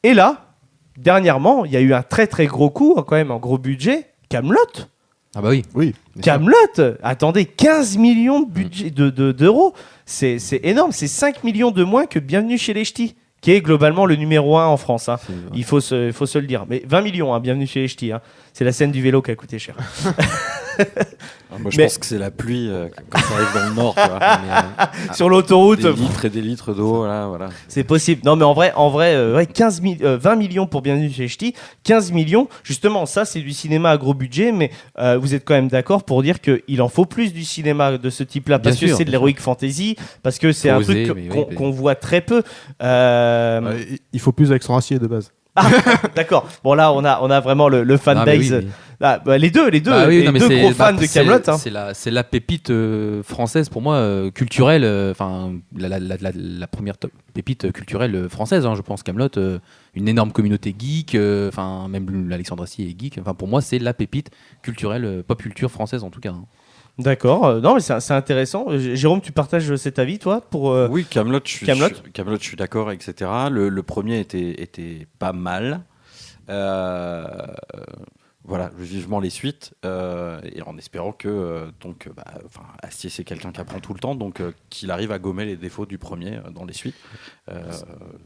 Et là, dernièrement, il y a eu un très très gros coup, quand même, un gros budget, Kaamelott. Ah bah oui. Kaamelott, attendez, 15 millions de budget d'euros, c'est énorme, c'est 5 millions de moins que Bienvenue chez les Ch'tis. qui est globalement le numéro 1 en France. Hein. Il faut se le dire. Mais 20 millions, hein, bienvenue chez les Ch'tis. Hein. C'est la scène du vélo qui a coûté cher. Moi, je pense que c'est la pluie quand ça arrive dans le nord. Tu vois. Sur l'autoroute. Des litres et des litres d'eau. Là, voilà. C'est possible. Non, mais en vrai 20 millions pour bienvenue chez les Ch'tis. 15 millions. Justement, ça, c'est du cinéma à gros budget. Mais vous êtes quand même d'accord pour dire qu'il en faut plus du cinéma de ce type-là. Parce que c'est de l'heroic fantasy. Parce que c'est un truc qu'on voit très peu. Il faut plus d'accent racier de base. Ah, d'accord. Bon, là, on a vraiment le fanbase. Les deux gros fans de Kaamelott. Hein. C'est la pépite française pour moi, culturelle. Enfin, la première pépite culturelle française, hein, je pense. Kaamelott, une énorme communauté geek. Enfin, même Alexandre Astier est geek. Enfin, pour moi, c'est la pépite culturelle, pop culture française en tout cas. Hein. D'accord, non mais c'est intéressant. Jérôme, tu partages cet avis toi pour Oui, Kaamelott, je suis d'accord, etc. Le premier était pas mal. Voilà, vivement les suites et en espérant que Astier c'est quelqu'un qui apprend tout le temps, donc qu'il arrive à gommer les défauts du premier dans les suites.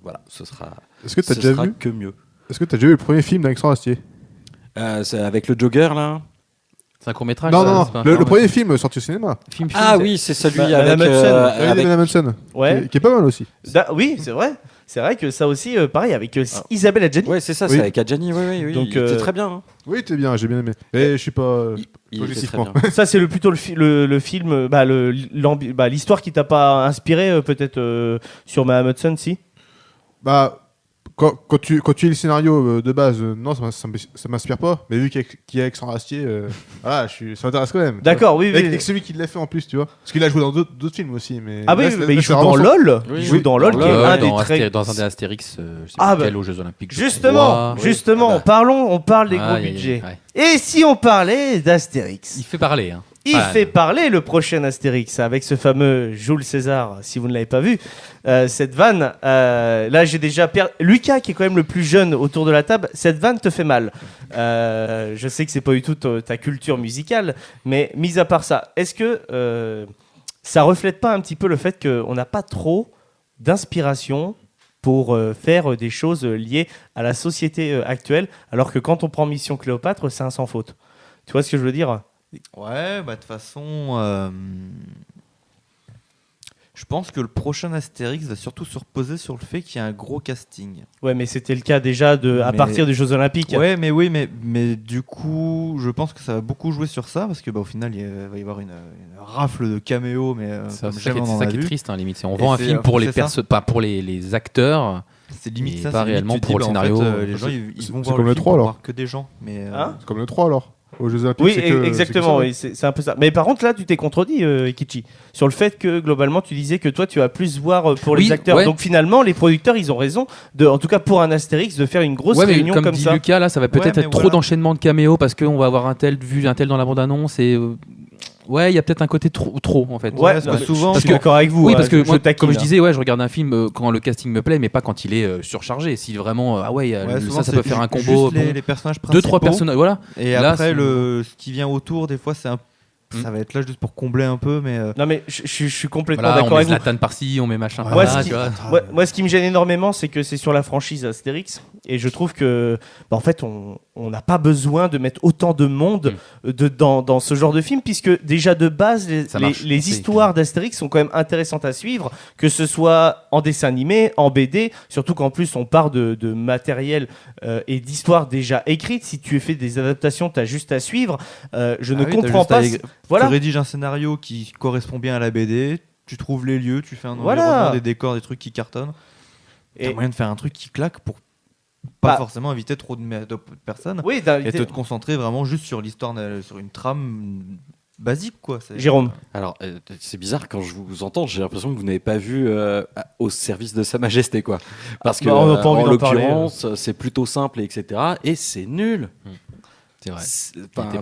Voilà, ce sera. Est-ce que tu as déjà vu que mieux. Est-ce que tu as déjà vu le premier film d'Alexandre Astier? C'est avec le Joker là. C'est un court-métrage? Non. Le premier film sorti au cinéma. Oui, c'est celui avec Madame Hudson. Ouais. Qui est pas mal aussi. Oui, c'est vrai. C'est vrai que ça aussi, pareil, avec Isabelle Adjani. Ouais, c'est ça, c'est avec Adjani, oui. Donc, il était très bien. Hein. Oui, t'es bien, j'ai bien aimé. Mais je suis pas. Positivement. Ça, c'est plutôt le film, l'histoire qui t'a pas inspiré, peut-être sur Madame Hudson, si? Quand tu lis le scénario de base, non, ça m'inspire pas. Mais vu qu'il y a Alexandre Astier, ça m'intéresse quand même. D'accord, oui. Avec celui qui l'a fait en plus, tu vois. Parce qu'il a joué dans d'autres films aussi. Mais il joue dans LOL. Il joue dans LOL, qui est un des très. Dans un des Astérix, je sais pas quel aux Jeux Olympiques. Justement, on parle des gros budgets. Et si on parlait d'Astérix? Il fait parler, hein. Il fait parler le prochain Astérix avec ce fameux Jules César, si vous ne l'avez pas vu. Cette vanne, là j'ai déjà Lucas qui est quand même le plus jeune autour de la table, cette vanne te fait mal. Je sais que c'est pas du tout ta culture musicale, mais mis à part ça, est-ce que ça reflète pas un petit peu le fait qu'on n'a pas trop d'inspiration pour faire des choses liées à la société actuelle, alors que quand on prend Mission Cléopâtre, c'est un sans faute. Tu vois ce que je veux dire ? Ouais, de toute façon, je pense que le prochain Astérix va surtout se reposer sur le fait qu'il y a un gros casting. Ouais, mais c'était le cas déjà à partir des Jeux Olympiques. Ouais, mais du coup, je pense que ça va beaucoup jouer sur ça, parce que au final, il va y avoir une rafle de caméos, mais c'est ça qui est triste, hein, limite. On vend un film pour pas pour les acteurs. C'est limite ça, pas réellement pour le scénario. Les gens, ils vont c'est voir comme le le film 3 pour alors. voir que des gens. Mais c'est comme le 3 alors. Aux Jeux Olympiques, oui, exactement, c'est un peu ça. Mais par contre, là, tu t'es contredit, Kichi, sur le fait que globalement, tu disais que toi, tu vas plus voir pour les acteurs. Ouais. Donc finalement, les producteurs, ils ont raison, en tout cas pour un Astérix, de faire une grosse réunion comme comme dit ça. Lucas, là, ça va peut-être être trop d'enchaînement de caméos parce qu'on va avoir un tel dans la bande-annonce et. Ouais, il y a peut-être un côté trop en fait. Ouais, parce que souvent, je suis d'accord avec vous. Oui, parce que moi, comme je disais, je regarde un film quand le casting me plaît, mais pas quand il est surchargé. Si vraiment, ça peut faire un combo. Les personnages principaux. 2-3 personnages, voilà. Et là, après, ce qui vient autour, des fois, c'est un. Ça va être là juste pour combler un peu, mais. Non, mais je suis complètement d'accord avec vous. On met Zlatan par-ci, on met machin par là. Moi, ce qui me gêne énormément, c'est que c'est sur la franchise Astérix, et je trouve que, en fait, on n'a pas besoin de mettre autant de monde dans ce genre de film, puisque déjà de base, les histoires d'Astérix sont quand même intéressantes à suivre, que ce soit en dessin animé, en BD, surtout qu'en plus on part de matériel et d'histoires déjà écrites. Si tu fais des adaptations, tu as juste à suivre. Je ne comprends pas. Tu rédiges un scénario qui correspond bien à la BD, tu trouves les lieux, tu fais un environnement, des décors, des trucs qui cartonnent. T'as moyen de faire un truc qui claque pour pas forcément inviter trop de personnes et te concentrer vraiment juste sur l'histoire, sur une trame basique, quoi. Jérôme. Alors, c'est bizarre quand je vous entends, j'ai l'impression que vous n'avez pas vu Au service de Sa Majesté, quoi. Parce que en l'occurrence, c'est plutôt simple, etc. Et c'est nul. C'est vrai.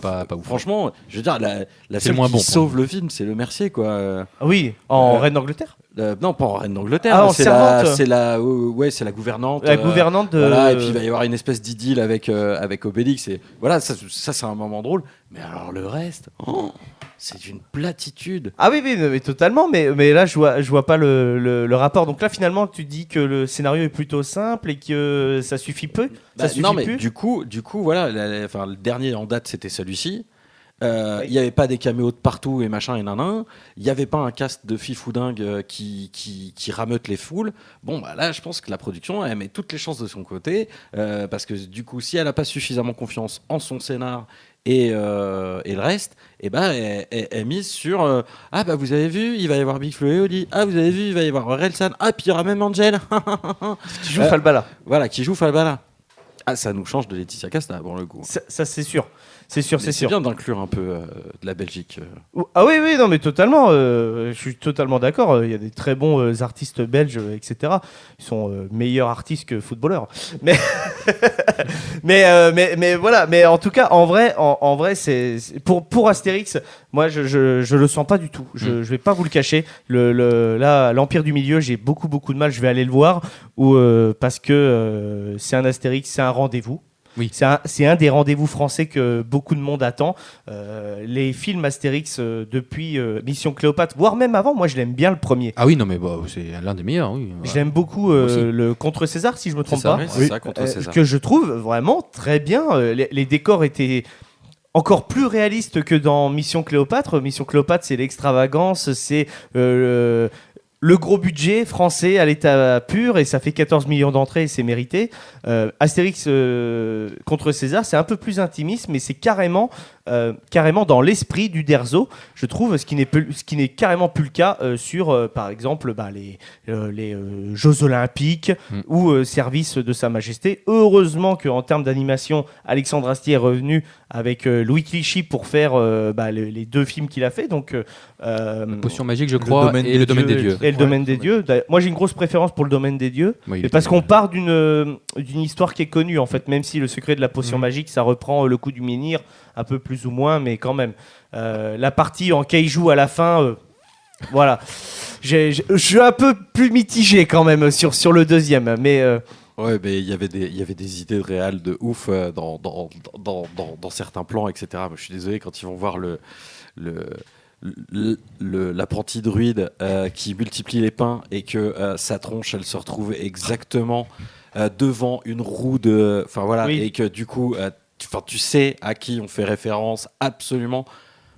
Pas ouf. Franchement, je veux dire, la seule qui sauve le film, c'est le Mercier, quoi. Oui, en Reine d'Angleterre. Non, pas en reine d'Angleterre. Ah, en c'est servante. c'est la gouvernante. La gouvernante de. Voilà, et puis il va y avoir une espèce d'idylle avec Obélix. Et voilà, ça c'est un moment drôle. Mais alors le reste, c'est une platitude. Ah oui, mais totalement. Mais là, je vois pas le rapport. Donc là, finalement, tu dis que le scénario est plutôt simple et que ça suffit peu. Ça suffit non, mais plus. du coup, voilà, le dernier en date, c'était celui-ci. Il n'y avait pas des caméos de partout et machin et nanan. Il n'y avait pas un cast de fifoudingue qui rameute les foules. Bon, bah là, je pense que la production, elle met toutes les chances de son côté. Parce que du coup, si elle n'a pas suffisamment confiance en son scénar et le reste, et ben elle mise sur ah bah vous avez vu, il va y avoir Big Flo et Oli. Ah, vous avez vu, il va y avoir Relsan. Ah, puis il y aura même Angel. Qui joue Falbala. Voilà, qui joue Falbala. Ah, ça nous change de Laetitia Casta, pour le coup. Ça c'est sûr. C'est sûr. C'est bien d'inclure un peu de la Belgique. Ah oui, non, mais totalement. Je suis totalement d'accord. Il y a des très bons artistes belges, etc. Ils sont meilleurs artistes que footballeurs. Mais, mais voilà. Mais en tout cas, en vrai, c'est pour Astérix. Moi, je le sens pas du tout. Je vais pas vous le cacher. Là, l'Empire du Milieu, j'ai beaucoup de mal. Je vais aller le voir parce que c'est un Astérix, c'est un rendez-vous. Oui. C'est un des rendez-vous français que beaucoup de monde attend. Les films Astérix depuis Mission Cléopâtre, voire même avant, moi je l'aime bien le premier. Ah oui, non mais c'est l'un des meilleurs, oui. Je l'aime beaucoup le Contre César, si je me trompe pas. C'est ça, Contre César. Que je trouve vraiment très bien. Les décors étaient encore plus réalistes que dans Mission Cléopâtre. Mission Cléopâtre, c'est l'extravagance, c'est le gros budget français à l'état pur, et ça fait 14 millions d'entrées et c'est mérité. Astérix Contre César, c'est un peu plus intimiste, mais c'est carrément dans l'esprit d'Uderzo, je trouve, ce qui n'est carrément plus le cas sur, par exemple, les Jeux Olympiques ou Service de Sa Majesté. Heureusement qu'en termes d'animation, Alexandre Astier est revenu avec Louis Clichy pour faire les deux films qu'il a fait. Donc, Potion magique, je crois, et Le Domaine des Dieux. Et Le Domaine des Dieux. Moi, j'ai une grosse préférence pour Le Domaine des Dieux, parce qu'on part d'une histoire qui est connue, en fait, même si Le Secret de la Potion magique, ça reprend le coup du menhir, un peu plus ou moins, mais quand même. La partie en kaiju à la fin, voilà. Je suis un peu plus mitigé quand même sur le deuxième, mais... Ouais, mais il y avait des idées de réal de ouf dans certains plans, etc. Moi, je suis désolé, quand ils vont voir l'apprenti druide qui multiplie les pains et que sa tronche, elle se retrouve exactement devant une roue de... Enfin voilà, et que du coup... tu sais à qui on fait référence absolument.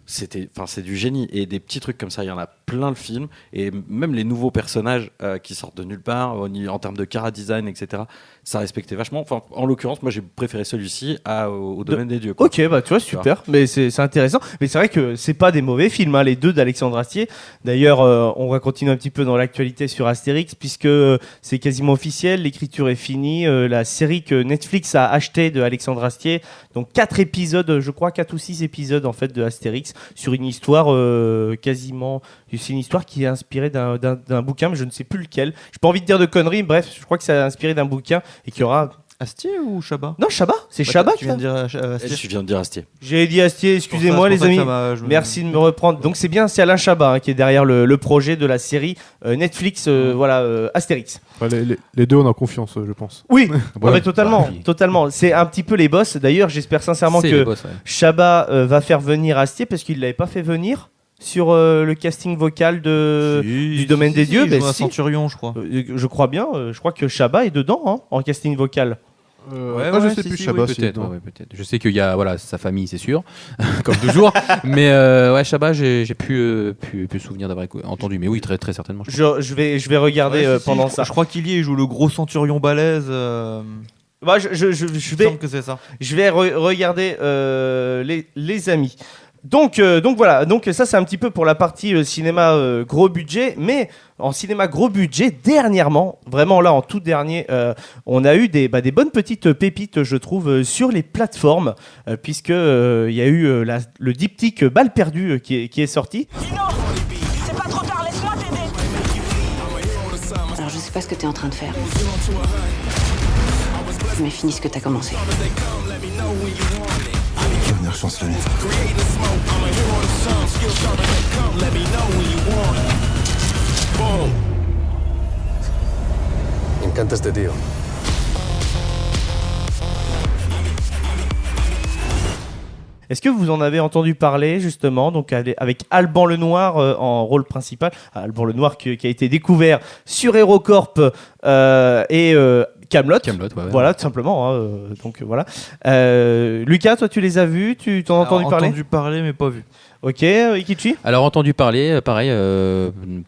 C'est du génie, et des petits trucs comme ça, il y en a plein le film, et même les nouveaux personnages qui sortent de nulle part en termes de chara design, etc. Ça respectait vachement. Enfin, en l'occurrence, moi j'ai préféré celui-ci au Domaine des Dieux, quoi. Ok, bah tu vois, super, mais c'est intéressant. Mais c'est vrai que c'est pas des mauvais films, hein, les deux d'Alexandre Astier. D'ailleurs, on va continuer un petit peu dans l'actualité sur Astérix, puisque c'est quasiment officiel, l'écriture est finie. La série que Netflix a achetée de Alexandre Astier, donc 4 épisodes, je crois 4 ou 6 épisodes en fait de Astérix, sur une histoire quasiment... C'est une histoire qui est inspirée d'un bouquin, mais je ne sais plus lequel. J'ai pas envie de dire de conneries, bref, je crois que c'est inspiré d'un bouquin et qu'il y aura... Astier ou Chabat ? Non, Chabat, c'est Chabat. Tu viens de dire Astier. Je viens de dire Astier. J'ai dit Astier, excusez-moi les amis. Merci de me reprendre. Donc c'est Alain Chabat qui est derrière le projet de la série Netflix, Astérix. Les deux, on a confiance, je pense. Oui, mais totalement. C'est un petit peu les boss. D'ailleurs, j'espère sincèrement que Chabat va faire venir Astier, parce qu'il ne l'avait pas fait venir sur le casting vocal du Domaine des Dieux. Il joue un Centurion, je crois. Je crois bien. Je crois que Chabat est dedans en casting vocal. Je sais plus, Chabat, peut-être. Je sais qu'il y a sa famille, c'est sûr, comme toujours. Mais Chabat, j'ai plus souvenir d'avoir entendu. Mais oui, très très certainement. Je vais regarder pendant ça. Je crois qu'il y joue le gros Centurion balèze. Je vais. Que c'est ça. Je vais regarder les amis. Donc voilà, donc ça c'est un petit peu pour la partie cinéma gros budget, mais en cinéma gros budget, dernièrement, vraiment là en tout dernier, on a eu des bonnes petites pépites, je trouve, sur les plateformes, puisque il y a eu le diptyque Balle perdue qui est sorti. Non, c'est pas trop tard, laisse-moi t'aider. Alors je sais pas ce que t'es en train de faire, mais finis ce que t'as commencé. Devenir chancelier. antes de dir. Est-ce que vous en avez entendu parler justement, donc avec Alban Lenoir en rôle principal, Alban Lenoir qui a été découvert sur HeroCorp et Kaamelott, voilà tout simplement. Donc voilà. Lucas, toi tu les as vus, tu t'en as entendu parler? Entendu parler mais pas vu. Ok, Ikichi? Alors entendu parler, pareil,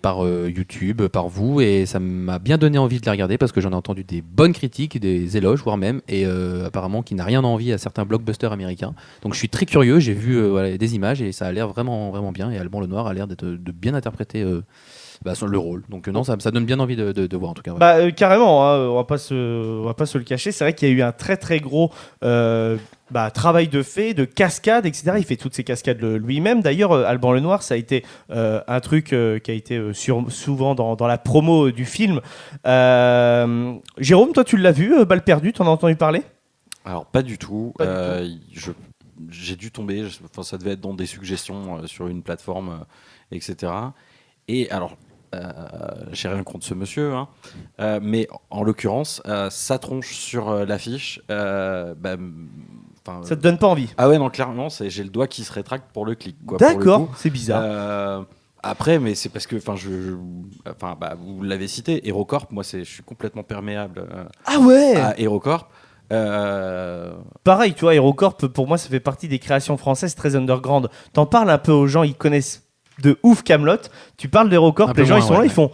par YouTube, par vous, et ça m'a bien donné envie de les regarder parce que j'en ai entendu des bonnes critiques, des éloges, voire même, et apparemment qui n'a rien envie à certains blockbusters américains. Donc je suis très curieux, j'ai vu des images et ça a l'air vraiment, vraiment bien, et Alban Lenoir a l'air de bien interpréter le rôle. Donc non, ça donne bien envie de voir en tout cas. Ouais. Carrément, hein, on va pas se le cacher, c'est vrai qu'il y a eu un très très gros travail de fait, de cascade, etc. Il fait toutes ces cascades lui-même. D'ailleurs, Alban Lenoir, ça a été un truc qui a été souvent dans la promo du film. Jérôme, toi tu l'as vu, Balle perdue, t'en as entendu parler? Alors pas du tout. J'ai dû tomber, ça devait être dans des suggestions sur une plateforme, etc. Et alors, j'ai rien contre ce monsieur, hein, mais en l'occurrence, sa tronche sur l'affiche... ça te donne pas envie? Ah ouais, non, clairement, j'ai le doigt qui se rétracte pour le clic. Quoi, d'accord, c'est bizarre. Après, mais c'est parce que, vous l'avez cité, HeroCorp, moi, je suis complètement perméable à HeroCorp. Pareil, tu vois, HeroCorp, pour moi, ça fait partie des créations françaises très underground. T'en parles un peu aux gens, ils connaissent de ouf Kaamelott. Tu parles d'HeroCorp, les gens, ils sont là, ils font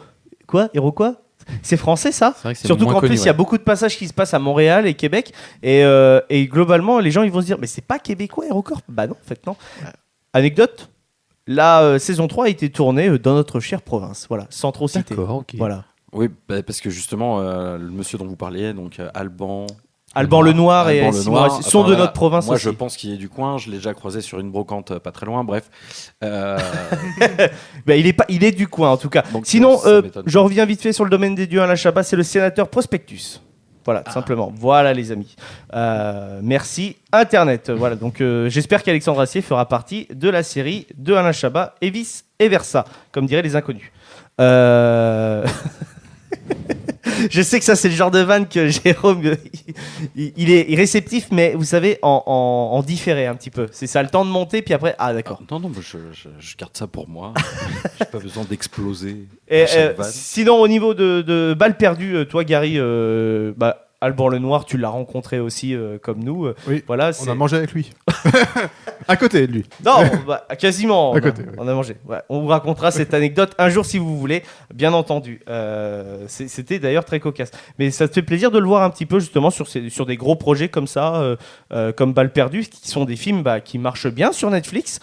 quoi, Hero quoi? C'est français ça? Surtout qu'en plus il y a beaucoup de passages qui se passent à Montréal et Québec et globalement les gens ils vont se dire mais c'est pas québécois HeroCorp? Bah non en fait non. Anecdote, la saison 3 a été tournée dans notre chère province, voilà, sans trop citer. D'accord, ok. Voilà. Oui, parce que justement le monsieur dont vous parliez, donc Alban Lenoir et Simon sont de notre province. Moi, aussi. Je pense qu'il est du coin. Je l'ai déjà croisé sur une brocante pas très loin. Bref. Il est du coin, en tout cas. Donc, sinon, je reviens vite fait sur le domaine des dieux. Alain Chabat, c'est le sénateur Prospectus. Voilà, tout simplement. Voilà, les amis. Merci, Internet. Voilà, donc j'espère qu'Alexandre Assier fera partie de la série de Alain Chabat et vice et versa, comme diraient les inconnus. Je sais que ça c'est le genre de vanne que Jérôme il est réceptif, mais vous savez en différé un petit peu. C'est ça, le temps de monter puis après d'accord. Non, je garde ça pour moi. J'ai pas besoin d'exploser. Sinon au niveau de Balle perdue, toi Gary, Alban Lenoir, tu l'as rencontré aussi comme nous. Oui, voilà, on a mangé avec lui. À côté de lui. Non, quasiment. À côté, on a mangé. Ouais, on vous racontera cette anecdote un jour si vous voulez, bien entendu. C'était d'ailleurs très cocasse. Mais ça te fait plaisir de le voir un petit peu justement sur des gros projets comme ça, comme Balle perdue, qui sont des films qui marchent bien sur Netflix.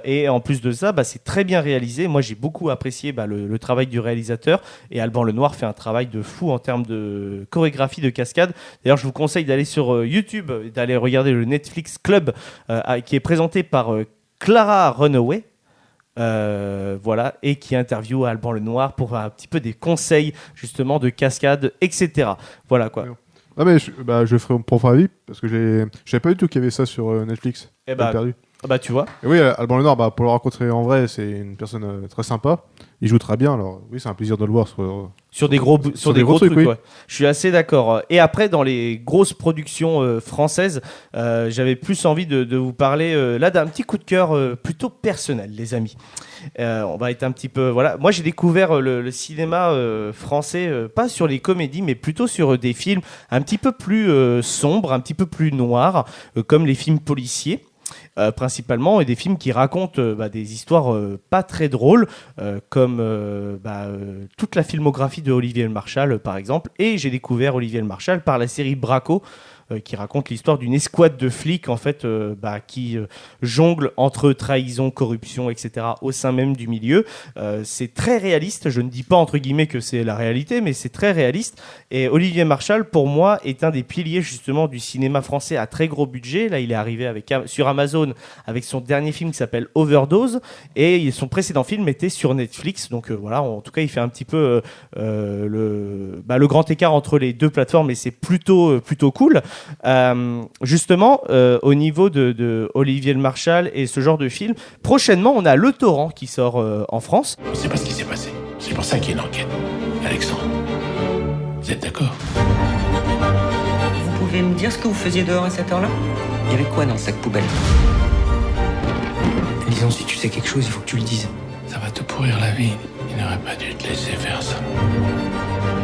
Et en plus de ça, c'est très bien réalisé. Moi, j'ai beaucoup apprécié le travail du réalisateur. Et Alban Lenoir fait un travail de fou en termes de chorégraphie, de cascade. D'ailleurs, je vous conseille d'aller sur YouTube, d'aller regarder le Netflix Club qui est présenté par Clara Runaway. Voilà, et qui interviewe Alban Lenoir pour un petit peu des conseils justement de cascade, etc. Voilà quoi. Ah mais je ferai mon propre avis parce que je savais pas du tout qu'il y avait ça sur Netflix. Perdu. Tu vois. Et oui, Alban Lenoir, pour le rencontrer en vrai, c'est une personne très sympa. Il joue très bien, alors oui, c'est un plaisir de le voir sur des gros trucs. Oui. Ouais. Je suis assez d'accord. Et après, dans les grosses productions françaises, j'avais plus envie de vous parler là d'un petit coup de cœur plutôt personnel, les amis. On va être un petit peu... Voilà. Moi, j'ai découvert le cinéma français, pas sur les comédies, mais plutôt sur des films un petit peu plus sombres, un petit peu plus noirs, comme les films policiers. Principalement, et des films qui racontent des histoires pas très drôles, comme toute la filmographie de Olivier Marchal, par exemple. Et j'ai découvert Olivier Marchal par la série Braco, qui raconte l'histoire d'une escouade de flics en fait, qui jongle entre trahison, corruption, etc. au sein même du milieu. C'est très réaliste, je ne dis pas entre guillemets que c'est la réalité, mais c'est très réaliste. Et Olivier Marchal, pour moi, est un des piliers justement du cinéma français à très gros budget. Là, il est arrivé sur Amazon avec son dernier film qui s'appelle Overdose, et son précédent film était sur Netflix. Donc voilà, en tout cas, il fait un petit peu le grand écart entre les deux plateformes, et c'est plutôt cool. Justement, au niveau de Olivier Marchal et ce genre de film, prochainement on a Le Torrent qui sort en France. Je sais pas ce qui s'est passé, c'est pour ça qu'il y a une enquête. Alexandre, Vous êtes d'accord? Vous pouvez me dire ce que vous faisiez dehors à cette heure-là? Il y avait quoi dans le sac poubelle? Disons, si tu sais quelque chose, il faut que tu le dises. Ça va te pourrir la vie. Il n'aurait pas dû te laisser faire ça.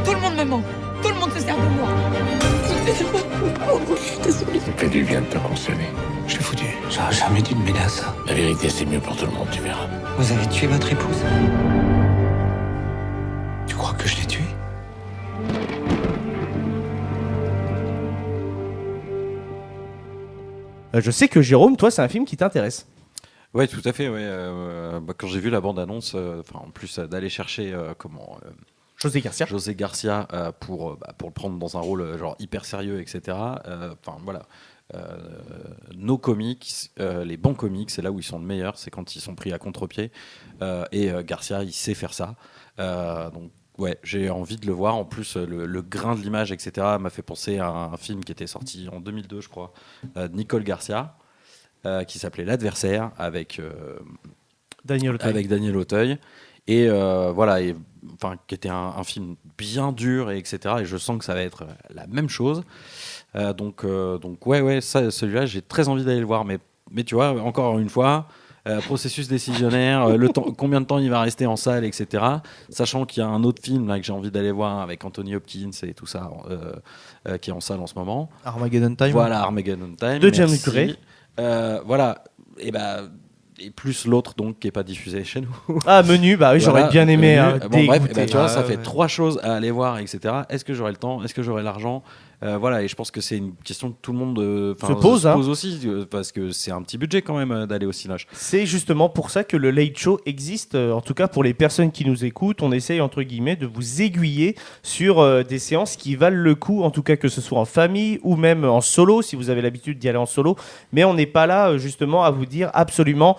Tout le monde me ment. Tout le monde se sert de moi. Je suis désolée. Ça me fait du bien de te consoler. Je suis foutu. J'aurais jamais dû me mêler à ça. La vérité, c'est mieux pour tout le monde, tu verras. Vous avez tué votre épouse? Tu crois que je l'ai tué? Je sais que Jérôme, toi, c'est un film qui t'intéresse. Ouais, tout à fait. Ouais. Quand j'ai vu la bande-annonce, en plus d'aller chercher José Garcia. José Garcia pour le prendre dans un rôle genre hyper sérieux, etc. Enfin voilà. Nos comics, les bons comics, c'est là où ils sont le meilleur, c'est quand ils sont pris à contre-pied. Et Garcia, il sait faire ça. Donc ouais, j'ai envie de le voir. En plus, le grain de l'image, etc., m'a fait penser à un film qui était sorti en 2002, je crois, de Nicole Garcia, qui s'appelait L'Adversaire, avec Daniel Auteuil. Et voilà, qui était un film bien dur, et etc. Et je sens que ça va être la même chose. Donc ouais, celui-là, j'ai très envie d'aller le voir. Mais tu vois, encore une fois, processus décisionnaire, combien de temps il va rester en salle, etc. Sachant qu'il y a un autre film là, que j'ai envie d'aller voir avec Anthony Hopkins et tout ça, qui est en salle en ce moment. Armageddon Time. Voilà, Armageddon Time. De James Gray. Voilà, et plus l'autre donc qui est pas diffusé chez nous. Ah, Menu, bah oui, Voilà, j'aurais bien aimé. Bon, bref, dégoûter. tu vois, ça fait 3 choses à aller voir, etc. Est-ce que j'aurai le temps? Est-ce que j'aurai l'argent? Voilà, et je pense que c'est une question que tout le monde se pose aussi, parce que c'est un petit budget quand même d'aller au cinéma. C'est justement pour ça que le Late Show existe. En tout cas, pour les personnes qui nous écoutent, on essaye entre guillemets de vous aiguiller sur des séances qui valent le coup, en tout cas que ce soit en famille ou même en solo, si vous avez l'habitude d'y aller en solo. Mais on n'est pas là justement à vous dire absolument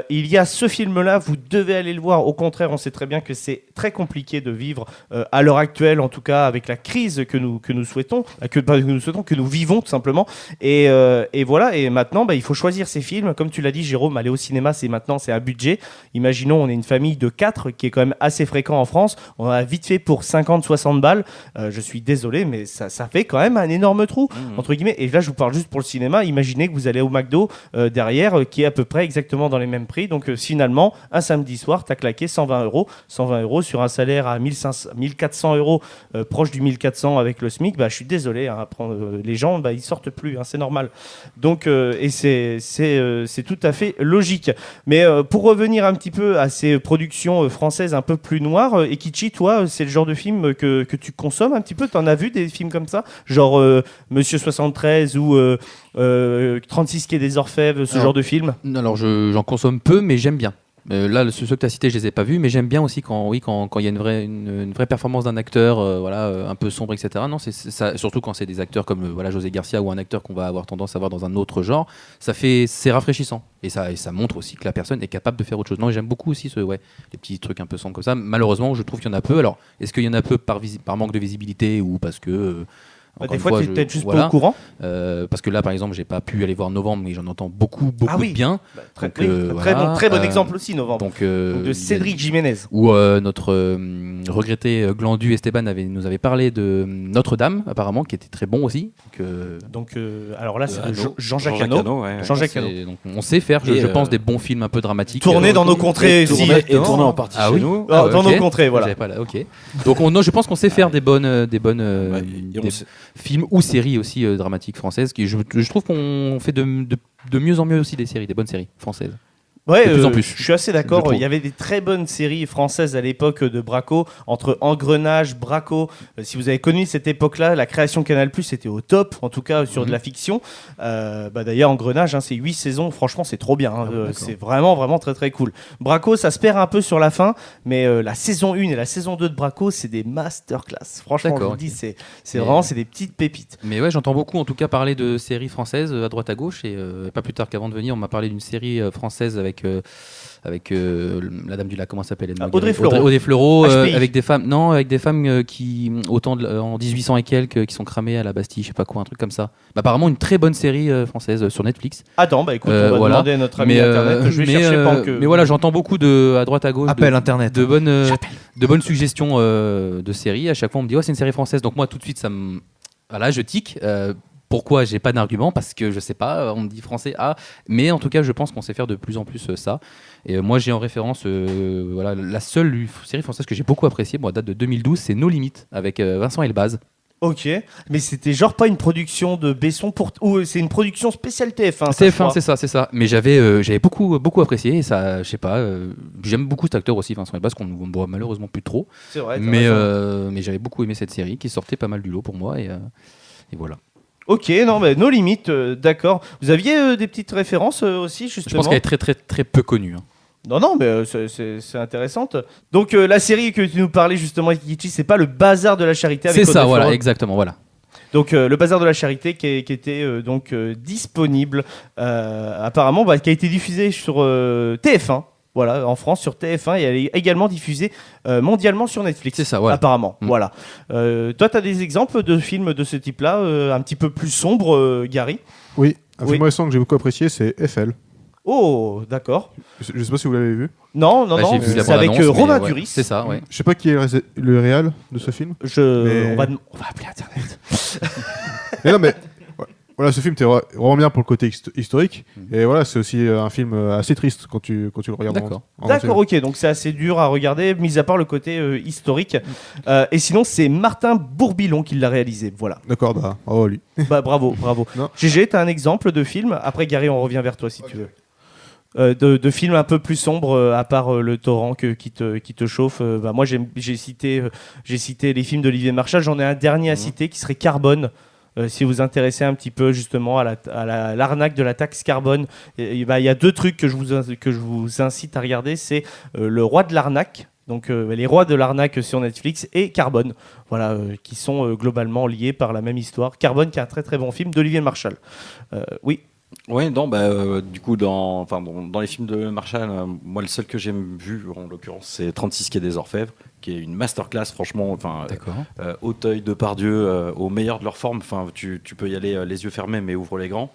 il y a ce film-là, vous devez aller le voir. Au contraire, on sait très bien que c'est très compliqué de vivre à l'heure actuelle, en tout cas avec la crise que nous souhaitons, que nous vivons tout simplement. Et voilà. Et maintenant, il faut choisir ses films. Comme tu l'as dit, Jérôme, aller au cinéma, c'est un budget. Imaginons, on est une famille de 4 qui est quand même assez fréquent en France. On a vite fait pour 50-60 balles. Je suis désolé, mais ça fait quand même un énorme trou entre guillemets. Et là, je vous parle juste pour le cinéma. Imaginez que vous allez au McDo derrière, qui est à peu près exactement dans les mêmes prix. Donc finalement, un samedi soir, tu as claqué 120 euros. 120 euros sur un salaire à 1400 euros, proche du 1400 avec le SMIC. Je suis désolé, les gens, ils sortent plus, c'est normal. Donc, et c'est tout à fait logique. Mais pour revenir un petit peu à ces productions françaises un peu plus noires, Ekichi, toi, c'est le genre de film que tu consommes un petit peu? Tu en as vu des films comme ça? Genre Monsieur 73 ou 36 Quai des Orfèvres, genre de film? Alors, j'en consomme peu, mais j'aime bien. Là, ceux que tu as cités, je les ai pas vus, mais j'aime bien aussi quand il y a une vraie performance d'un acteur, un peu sombre, etc. Non, c'est ça, surtout quand c'est des acteurs comme José Garcia ou un acteur qu'on va avoir tendance à voir dans un autre genre, c'est rafraîchissant et ça montre aussi que la personne est capable de faire autre chose. Non, j'aime beaucoup aussi les petits trucs un peu sombres comme ça. Malheureusement, je trouve qu'il y en a peu. Alors, est-ce qu'il y en a peu par manque de visibilité ou parce que des fois, tu es peut-être juste pas au courant. Parce que là, par exemple, j'ai pas pu aller voir Novembre, mais j'en entends beaucoup de bien. Très bon exemple aussi, Novembre. Donc, de Cédric Jiménez. Où notre regretté Glandu Esteban nous avait parlé de Notre-Dame, apparemment, qui était très bon aussi. Alors là, c'est Jean-Jacques Hano. Jean-Jacques Hano. Donc, on sait faire, je pense, des bons films un peu dramatiques. Tournés dans nos contrées aussi. Et tournés en partie chez nous. Dans nos contrées, voilà. Donc, je pense qu'on sait faire des bonnes films ou séries aussi dramatiques françaises. Je trouve qu'on fait de mieux en mieux aussi des séries, des bonnes séries françaises. Ouais, de plus en plus. Je suis assez d'accord. Il y avait des très bonnes séries françaises à l'époque de Braco, entre Engrenage, Braco. Si vous avez connu cette époque-là, la création Canal+ était au top, en tout cas sur de la fiction. D'ailleurs, Engrenage, c'est 8 saisons. Franchement, c'est trop bien. C'est vraiment, vraiment très, très cool. Braco, ça se perd un peu sur la fin, mais la saison 1 et la saison 2 de Braco, c'est des masterclass. Franchement, je vous dis, c'est vraiment des petites pépites. Mais ouais, j'entends beaucoup, en tout cas, parler de séries françaises à droite à gauche. Et pas plus tard qu'avant de venir, on m'a parlé d'une série française avec avec la dame du lac, comment ça s'appelle, Audrey Fleurot. Audrey Fleurot, HPI. avec des femmes qui en 1800 et quelques qui sont cramées à la Bastille, je sais pas quoi, un truc comme ça. Bah, apparemment une très bonne série française sur Netflix. Attends, bah écoute, on va demander à notre ami internet. Je vais chercher pendant que. Mais voilà, j'entends beaucoup à droite à gauche internet. de bonnes suggestions de séries. À chaque fois on me dit c'est une série française, donc moi tout de suite voilà, je tic. Pourquoi j'ai pas d'argument? Parce que je sais pas, on me dit français mais en tout cas je pense qu'on sait faire de plus en plus ça. Et moi j'ai en référence la seule série française que j'ai beaucoup appréciée, date de 2012, c'est Nos Limites avec Vincent Elbaz. Ok, mais c'était genre pas une production de Besson ou c'est une production spéciale TF1. TF1, c'est ça. Mais j'avais beaucoup apprécié et ça, je sais pas, j'aime beaucoup cet acteur aussi, Vincent Elbaz, qu'on ne voit malheureusement plus trop. C'est vrai. Mais j'avais beaucoup aimé cette série qui sortait pas mal du lot pour moi et voilà. Ok, non, mais Nos Limites, d'accord. Vous aviez des petites références aussi, justement? Je pense qu'elle est très très très peu connue. Non, mais c'est intéressante. Donc la série que tu nous parlais justement, Kichi, c'est pas le Bazar de la Charité avec C'est ça, Audrey voilà, Fleurot. exactement, voilà. Donc le Bazar de la Charité qui était disponible apparemment, qui a été diffusé sur TF1. Voilà, en France sur TF1 et elle est également diffusée mondialement sur Netflix. C'est ça, voilà. Apparemment, voilà. Toi, tu as des exemples de films de ce type-là, un petit peu plus sombres, Gary? Oui, un film récent que j'ai beaucoup apprécié, c'est Eiffel. Oh, d'accord. Je sais pas si vous l'avez vu. Non, j'ai vu la c'est avec bande-annonce, Romain mais Duris. C'est ça, ouais. Je sais pas qui est le réal de ce film. On va appeler Internet. Mais non, mais voilà, ce film était vraiment bien pour le côté historique. Et voilà, c'est aussi un film assez triste quand tu le regardes. D'accord. D'accord, ok. Donc c'est assez dur à regarder, mis à part le côté historique. Et sinon, c'est Martin Bourbilon qui l'a réalisé. Voilà. D'accord, bravo lui. Bravo. Non. GG, t'as un exemple de film? Après, Gary, on revient vers toi si tu veux. De films un peu plus sombres, à part le torrent qui te chauffe. Moi, j'ai cité les films d'Olivier Marchal. J'en ai un dernier à citer qui serait Carbone. Si vous vous intéressez un petit peu justement à l'arnaque de la taxe carbone, il y a deux trucs que je vous incite à regarder. C'est Le Roi de l'arnaque, donc les rois de l'arnaque sur Netflix, et Carbone, voilà, qui sont globalement liés par la même histoire. Carbone, qui est un très très bon film d'Olivier Marchal. Oui. Ouais, non, du coup, dans les films de Marshall, moi, le seul que j'ai vu, en l'occurrence, c'est 36 quai des Orfèvres, qui est une masterclass, franchement. Auteuil, Depardieu, au meilleur de leur forme. Tu peux y aller les yeux fermés, mais ouvre les grands.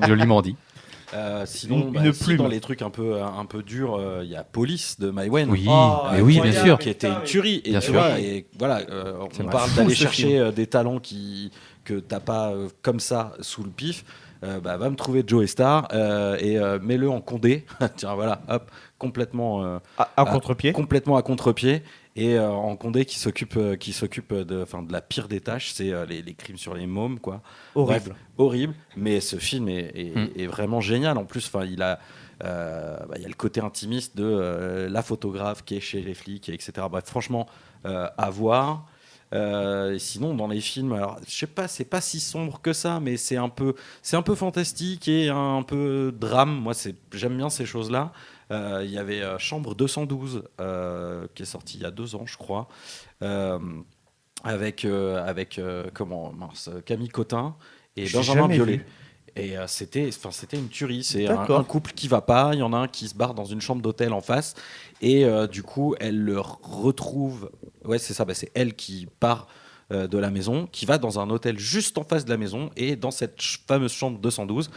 Joliment dit. Sinon, dans les trucs un peu durs, il y a Police de Maïwen. Oui, oui, bien sûr. Qui était une tuerie. Bien sûr. On parle d'aller chercher des talents que t'as pas comme ça sous le pif. Va me trouver Joe Star et mets-le en Condé. Tiens, voilà, hop, complètement à contre-pied. Complètement à contre-pied. Et en Condé qui s'occupe de la pire des tâches, c'est les crimes sur les mômes, quoi. Horrible. Bref, horrible. Mais ce film est vraiment génial. En plus, il y a le côté intimiste de la photographe qui est chez les flics, etc. Bref, franchement, à voir. Sinon, dans les films, alors je sais pas, c'est pas si sombre que ça, mais c'est un peu fantastique et un peu drame. Moi, j'aime bien ces choses-là. Il y avait Chambre 212 qui est sorti il y a 2 ans, je crois, avec Camille Cotin et Benjamin Biolay. Et c'était une tuerie. C'est un couple qui va pas. Il y en a un qui se barre dans une chambre d'hôtel en face. Et du coup, elle le retrouve. Ouais, c'est ça. C'est elle qui part de la maison, qui va dans un hôtel juste en face de la maison. Et dans cette fameuse chambre 212,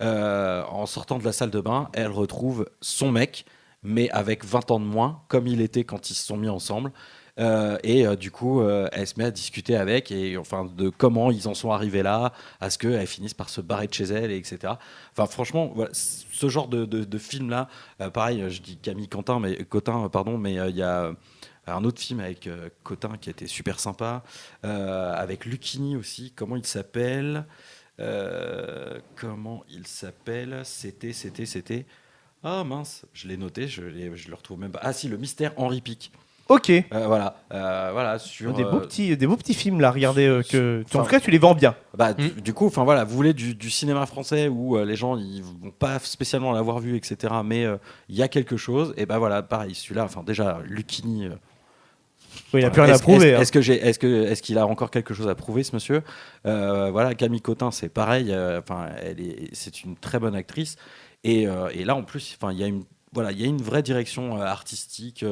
en sortant de la salle de bain, elle retrouve son mec, mais avec 20 ans de moins, comme il était quand ils se sont mis ensemble. Du coup, elle se met à discuter avec, et de comment ils en sont arrivés là, à ce qu'elle finisse par se barrer de chez elle, etc. Franchement, voilà, ce genre de film-là, pareil, je dis Camille Cotin, mais il y a un autre film avec Cotin qui était super sympa, avec Lucchini aussi. Comment il s'appelle C'était. Ah mince, je l'ai noté, je le retrouve même pas. Ah si, Le Mystère Henri Pic. Ok. Sur des beaux petits films là. Regardez en tout cas, tu les vends bien. Du coup, vous voulez du cinéma français où les gens ils vont pas spécialement l'avoir vu, etc. Mais il y a quelque chose. Et pareil, celui-là. Déjà, Lucchini, Oui, il n'a plus rien à prouver. Est-ce qu'il a encore quelque chose à prouver, ce monsieur? Voilà, Camille Cotin, c'est pareil. C'est une très bonne actrice. Et là, en plus, il y a une vraie direction artistique.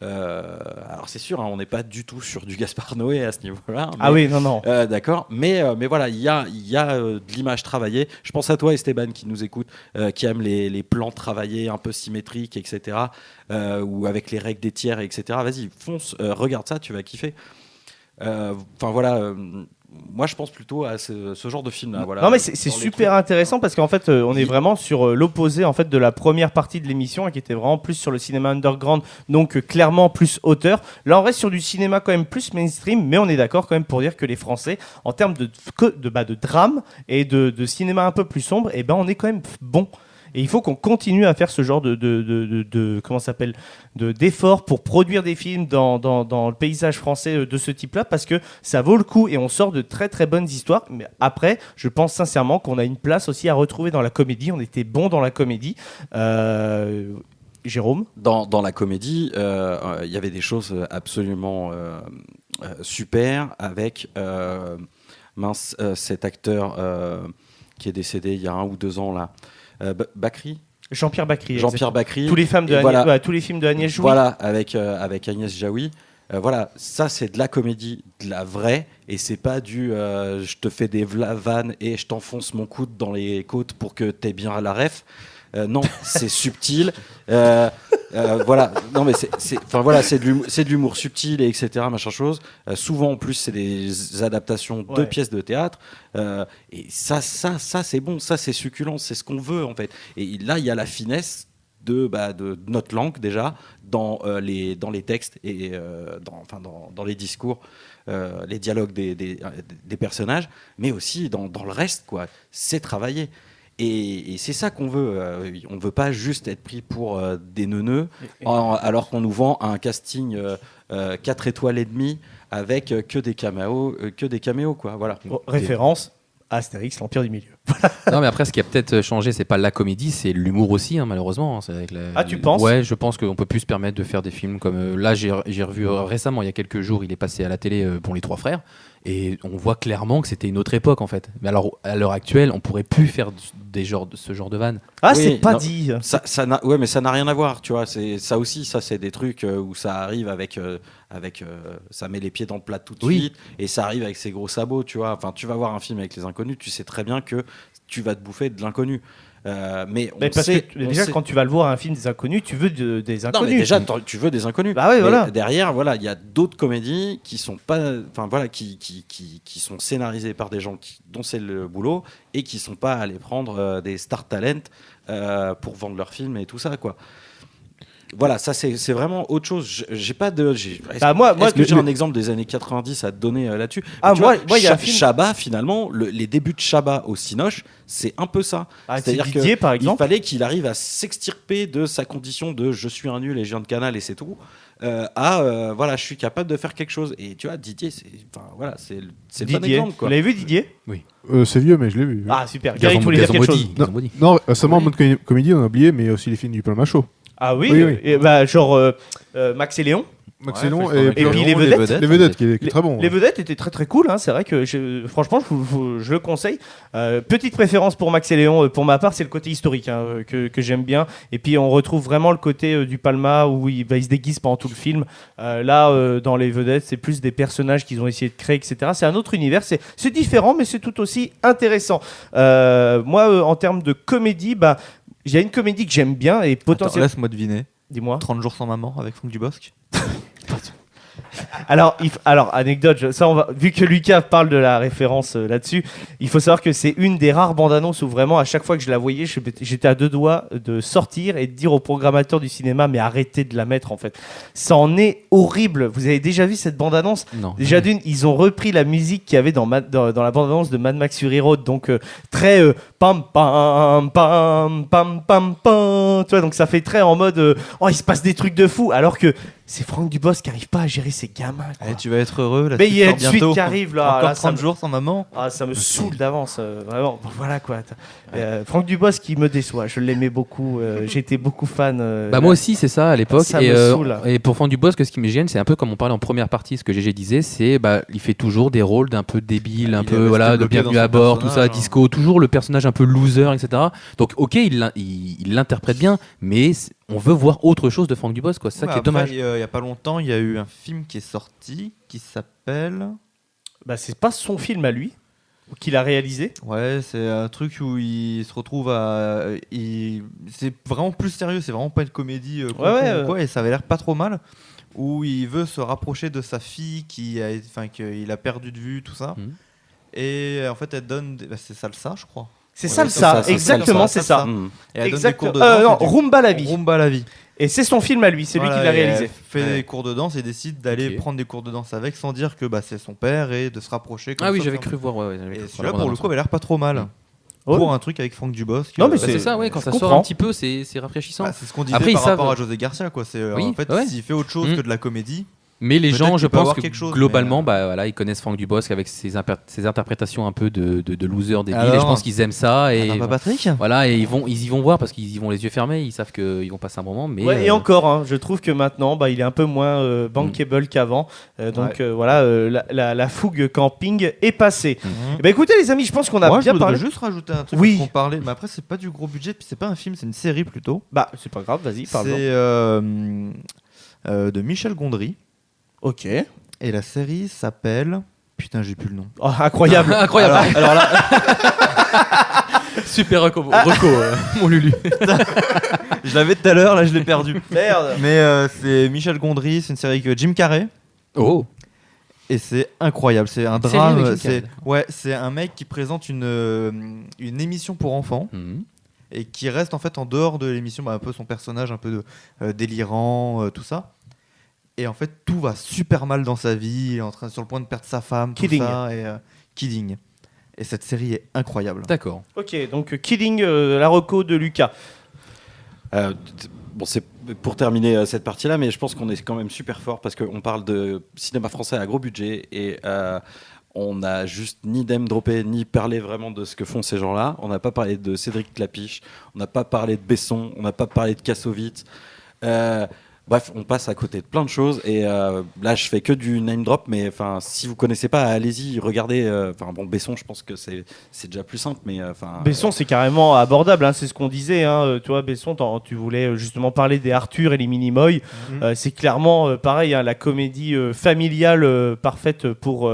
Alors c'est sûr, on n'est pas du tout sur du Gaspard Noé à ce niveau-là. Ah oui, non. D'accord, mais voilà, il y a de l'image travaillée. Je pense à toi, Esteban, qui nous écoute, qui aime les plans travaillés, un peu symétriques, etc. Ou avec les règles des tiers, etc. Vas-y, fonce, regarde ça, tu vas kiffer. Moi, je pense plutôt à ce genre de film-là. Voilà, non, mais c'est super intéressant parce qu'en fait, on est vraiment sur l'opposé en fait de la première partie de l'émission qui était vraiment plus sur le cinéma underground, donc clairement plus auteur. Là, on reste sur du cinéma quand même plus mainstream, mais on est d'accord quand même pour dire que les Français, en termes de drame et de cinéma un peu plus sombre, on est quand même bon. Et il faut qu'on continue à faire ce genre d'efforts pour produire des films dans le paysage français de ce type-là, parce que ça vaut le coup et on sort de très très bonnes histoires. Mais après, je pense sincèrement qu'on a une place aussi à retrouver dans la comédie. On était bon dans la comédie. Jérôme ? Dans la comédie, il y avait des choses absolument super avec cet acteur qui est décédé il y a 1 ou 2 ans là. Bakri. Jean-Pierre Bakri. Tous les films de tous les films de Agnès Jaoui. Voilà, avec Agnès Jaoui. Voilà, ça c'est de la comédie, de la vraie, et c'est pas du je te fais des vannes et je t'enfonce mon coude dans les côtes pour que t'aies bien à la ref. Non, c'est subtil. Voilà, non mais c'est de l'humour subtil et etc. Machin chose. Souvent en plus c'est des adaptations de pièces de théâtre. Et ça c'est bon, ça c'est succulent, c'est ce qu'on veut en fait. Et là il y a la finesse de notre langue déjà dans les textes et dans les discours, les dialogues des personnages, mais aussi dans le reste quoi. C'est travaillé. Et c'est ça qu'on veut. On ne veut pas juste être pris pour des neuneux, alors qu'on nous vend un casting 4 étoiles et demie avec que des caméos quoi. Voilà. Référence Astérix, l'Empire du Milieu. Non, mais après, ce qui a peut-être changé, c'est pas la comédie, c'est l'humour aussi, malheureusement. C'est avec tu penses ? Ouais, je pense qu'on peut plus se permettre de faire des films comme. Là, j'ai revu récemment, il y a quelques jours, il est passé à la télé, Les Trois Frères. Et on voit clairement que c'était une autre époque en fait. Mais alors à l'heure actuelle, on pourrait plus faire ce genre de vannes. Ah, oui, c'est pas dit. Ouais, mais ça n'a rien à voir, tu vois. Ça aussi, c'est des trucs où ça arrive avec ça met les pieds dans le plat tout de suite et ça arrive avec ses gros sabots, tu vois. Enfin, tu vas voir un film avec les inconnus, tu sais très bien que tu vas te bouffer de l'inconnu. Mais quand tu vas le voir un film des inconnus, tu veux des inconnus. Non, mais déjà tu veux des inconnus. Bah ouais, voilà. Derrière, voilà, il y a d'autres comédies qui sont pas, qui sont scénarisées par des gens dont c'est le boulot et qui sont pas allés prendre des star talent pour vendre leurs films et tout ça quoi. Voilà, ça c'est vraiment autre chose. J'ai pas de. Est-ce que j'ai un exemple des années 90 à te donner là-dessus? Moi, il y a un film. Chabat, finalement, les débuts de Chabat au Cinoche, c'est un peu ça. C'est-à-dire Didier, par exemple. Il fallait qu'il arrive à s'extirper de sa condition de je suis un nul et je viens de Canal et c'est tout. Voilà, je suis capable de faire quelque chose. Et tu vois, Didier, c'est le bon exemple. Quoi. Vous l'avez vu, Didier? Oui. C'est vieux, mais je l'ai vu. Ah, super. Gary, tu voulais dire quelque chose? Non, récemment, en mode comédie, on a oublié, mais aussi les films du Palma-Show. Ah oui. Et genre Max et Léon. Max et Léon et puis les vedettes. Les vedettes qui est très bon. Les vedettes étaient très très cool, c'est vrai que franchement je le conseille. Petite préférence pour Max et Léon, pour ma part c'est le côté historique que j'aime bien. Et puis on retrouve vraiment le côté du Palma où il se déguise pendant tout le film. Là dans les vedettes c'est plus des personnages qu'ils ont essayé de créer, etc. C'est un autre univers, c'est différent mais c'est tout aussi intéressant. Moi en termes de comédie, il y a une comédie que j'aime bien et potentiellement. Laisse-moi deviner. Dis-moi. 30 jours sans maman avec Franck Dubosc. Alors, anecdote, ça vu que Lucas parle de la référence là-dessus, il faut savoir que c'est une des rares bandes annonces où vraiment à chaque fois que je la voyais, j'étais à 2 doigts de sortir et de dire au programmateur du cinéma mais arrêtez de la mettre en fait. Ça en est horrible. Vous avez déjà vu cette bande annonce? Non. Déjà d'une, ils ont repris la musique qu'il y avait dans la bande annonce de Mad Max Fury Road, donc très pam pam pam pam pam pam. Tu vois, donc ça fait très en mode il se passe des trucs de fou alors que c'est Franck Dubosc qui arrive pas à gérer ses gamins. Quoi. Tu vas être heureux. Mais il y a une bientôt. suite qui arrive là. Encore là, 30 jours sans maman. Ah, ça me saoule d'avance, vraiment. Bon, voilà quoi. Franck Dubosc qui me déçoit. Je l'aimais beaucoup. J'étais beaucoup fan. Moi aussi, c'est ça à l'époque. Ça me saoule. Et pour Franck Dubosc, ce qui me gêne, c'est un peu comme on parlait en première partie, ce que GG disait, c'est il fait toujours des rôles d'un peu débile, un peu de bienvenue à bord, tout ça, disco, toujours le personnage un peu loser, etc. Donc ok, il l'interprète bien, mais on veut voir autre chose de Franck Dubosc, quoi. C'est ça qui est dommage. Il y a pas longtemps, il y a eu un film qui est sorti qui s'appelle. C'est pas son film à lui qu'il a réalisé. Ouais, c'est un truc où il se retrouve à. C'est vraiment plus sérieux, c'est vraiment pas une comédie et ça avait l'air pas trop mal. Où il veut se rapprocher de sa fille qu'il a perdu de vue, tout ça. Et en fait, elle donne. C'est Salsa, je crois. C'est Salsa, exactement, c'est ça. Et elle donne des cours de danse. Rumba la vie. Rumba la vie. Et c'est son film à lui, c'est lui qui l'a réalisé. Elle fait des cours de danse et décide d'aller prendre des cours de danse avec sans dire que c'est son père et de se rapprocher. Comme oui, j'avais cru voir. Et celui-là, pour le coup, avait l'air pas trop mal. Pour un truc avec Franck Dubosc. Non, mais c'est ça, quand ça sort un petit peu, c'est rafraîchissant. C'est ce qu'on disait par rapport à José Garcia, quoi. En fait, s'il fait autre chose que de la comédie. Mais les gens, je pense que globalement, mais ils connaissent Franck Dubosc avec ses interprétations un peu de loser débile. Et je pense qu'ils aiment ça. Et Patrick. Voilà, et ils y vont voir parce qu'ils y vont les yeux fermés. Ils savent qu'ils vont passer un moment. Mais et encore, je trouve que maintenant, il est un peu moins bankable qu'avant. La fougue camping est passée. Écoutez, les amis, je pense qu'on a bien parlé. Je voudrais juste rajouter un truc. Oui. On parlait, mais après, c'est pas du gros budget, puis c'est pas un film, c'est une série plutôt. C'est pas grave, vas-y, parle. C'est de Michel Gondry. Ok. Et la série s'appelle. Putain, j'ai plus le nom. Oh, incroyable. Incroyable. Alors là. Super reco, mon Lulu. Je l'avais tout à l'heure, là je l'ai perdu. Merde. Mais c'est Michel Gondry, c'est une série avec Jim Carrey. Oh. Et c'est incroyable, c'est un drame. C'est un mec qui présente une émission pour enfants. Et qui reste en fait en dehors de l'émission, un peu son personnage un peu délirant, tout ça. Et en fait, tout va super mal dans sa vie. Il est sur le point de perdre sa femme, Kidding. tout ça. Kidding. Et cette série est incroyable. D'accord. Ok, donc Kidding, la reco de Lucas. C'est pour terminer cette partie-là, mais je pense qu'on est quand même super fort parce qu'on parle de cinéma français à gros budget et on n'a juste ni name droppé ni parlé vraiment de ce que font ces gens-là. On n'a pas parlé de Cédric Clapiche, on n'a pas parlé de Besson, on n'a pas parlé de Kassovitz. Bref, on passe à côté de plein de choses et là je fais que du name drop, mais si vous connaissez pas, allez-y, regardez. Besson, je pense que c'est déjà plus simple, mais Besson, c'est carrément abordable, c'est ce qu'on disait. Toi, Besson, tu voulais justement parler des Arthur et les Minimoy. C'est clairement pareil, la comédie familiale parfaite pour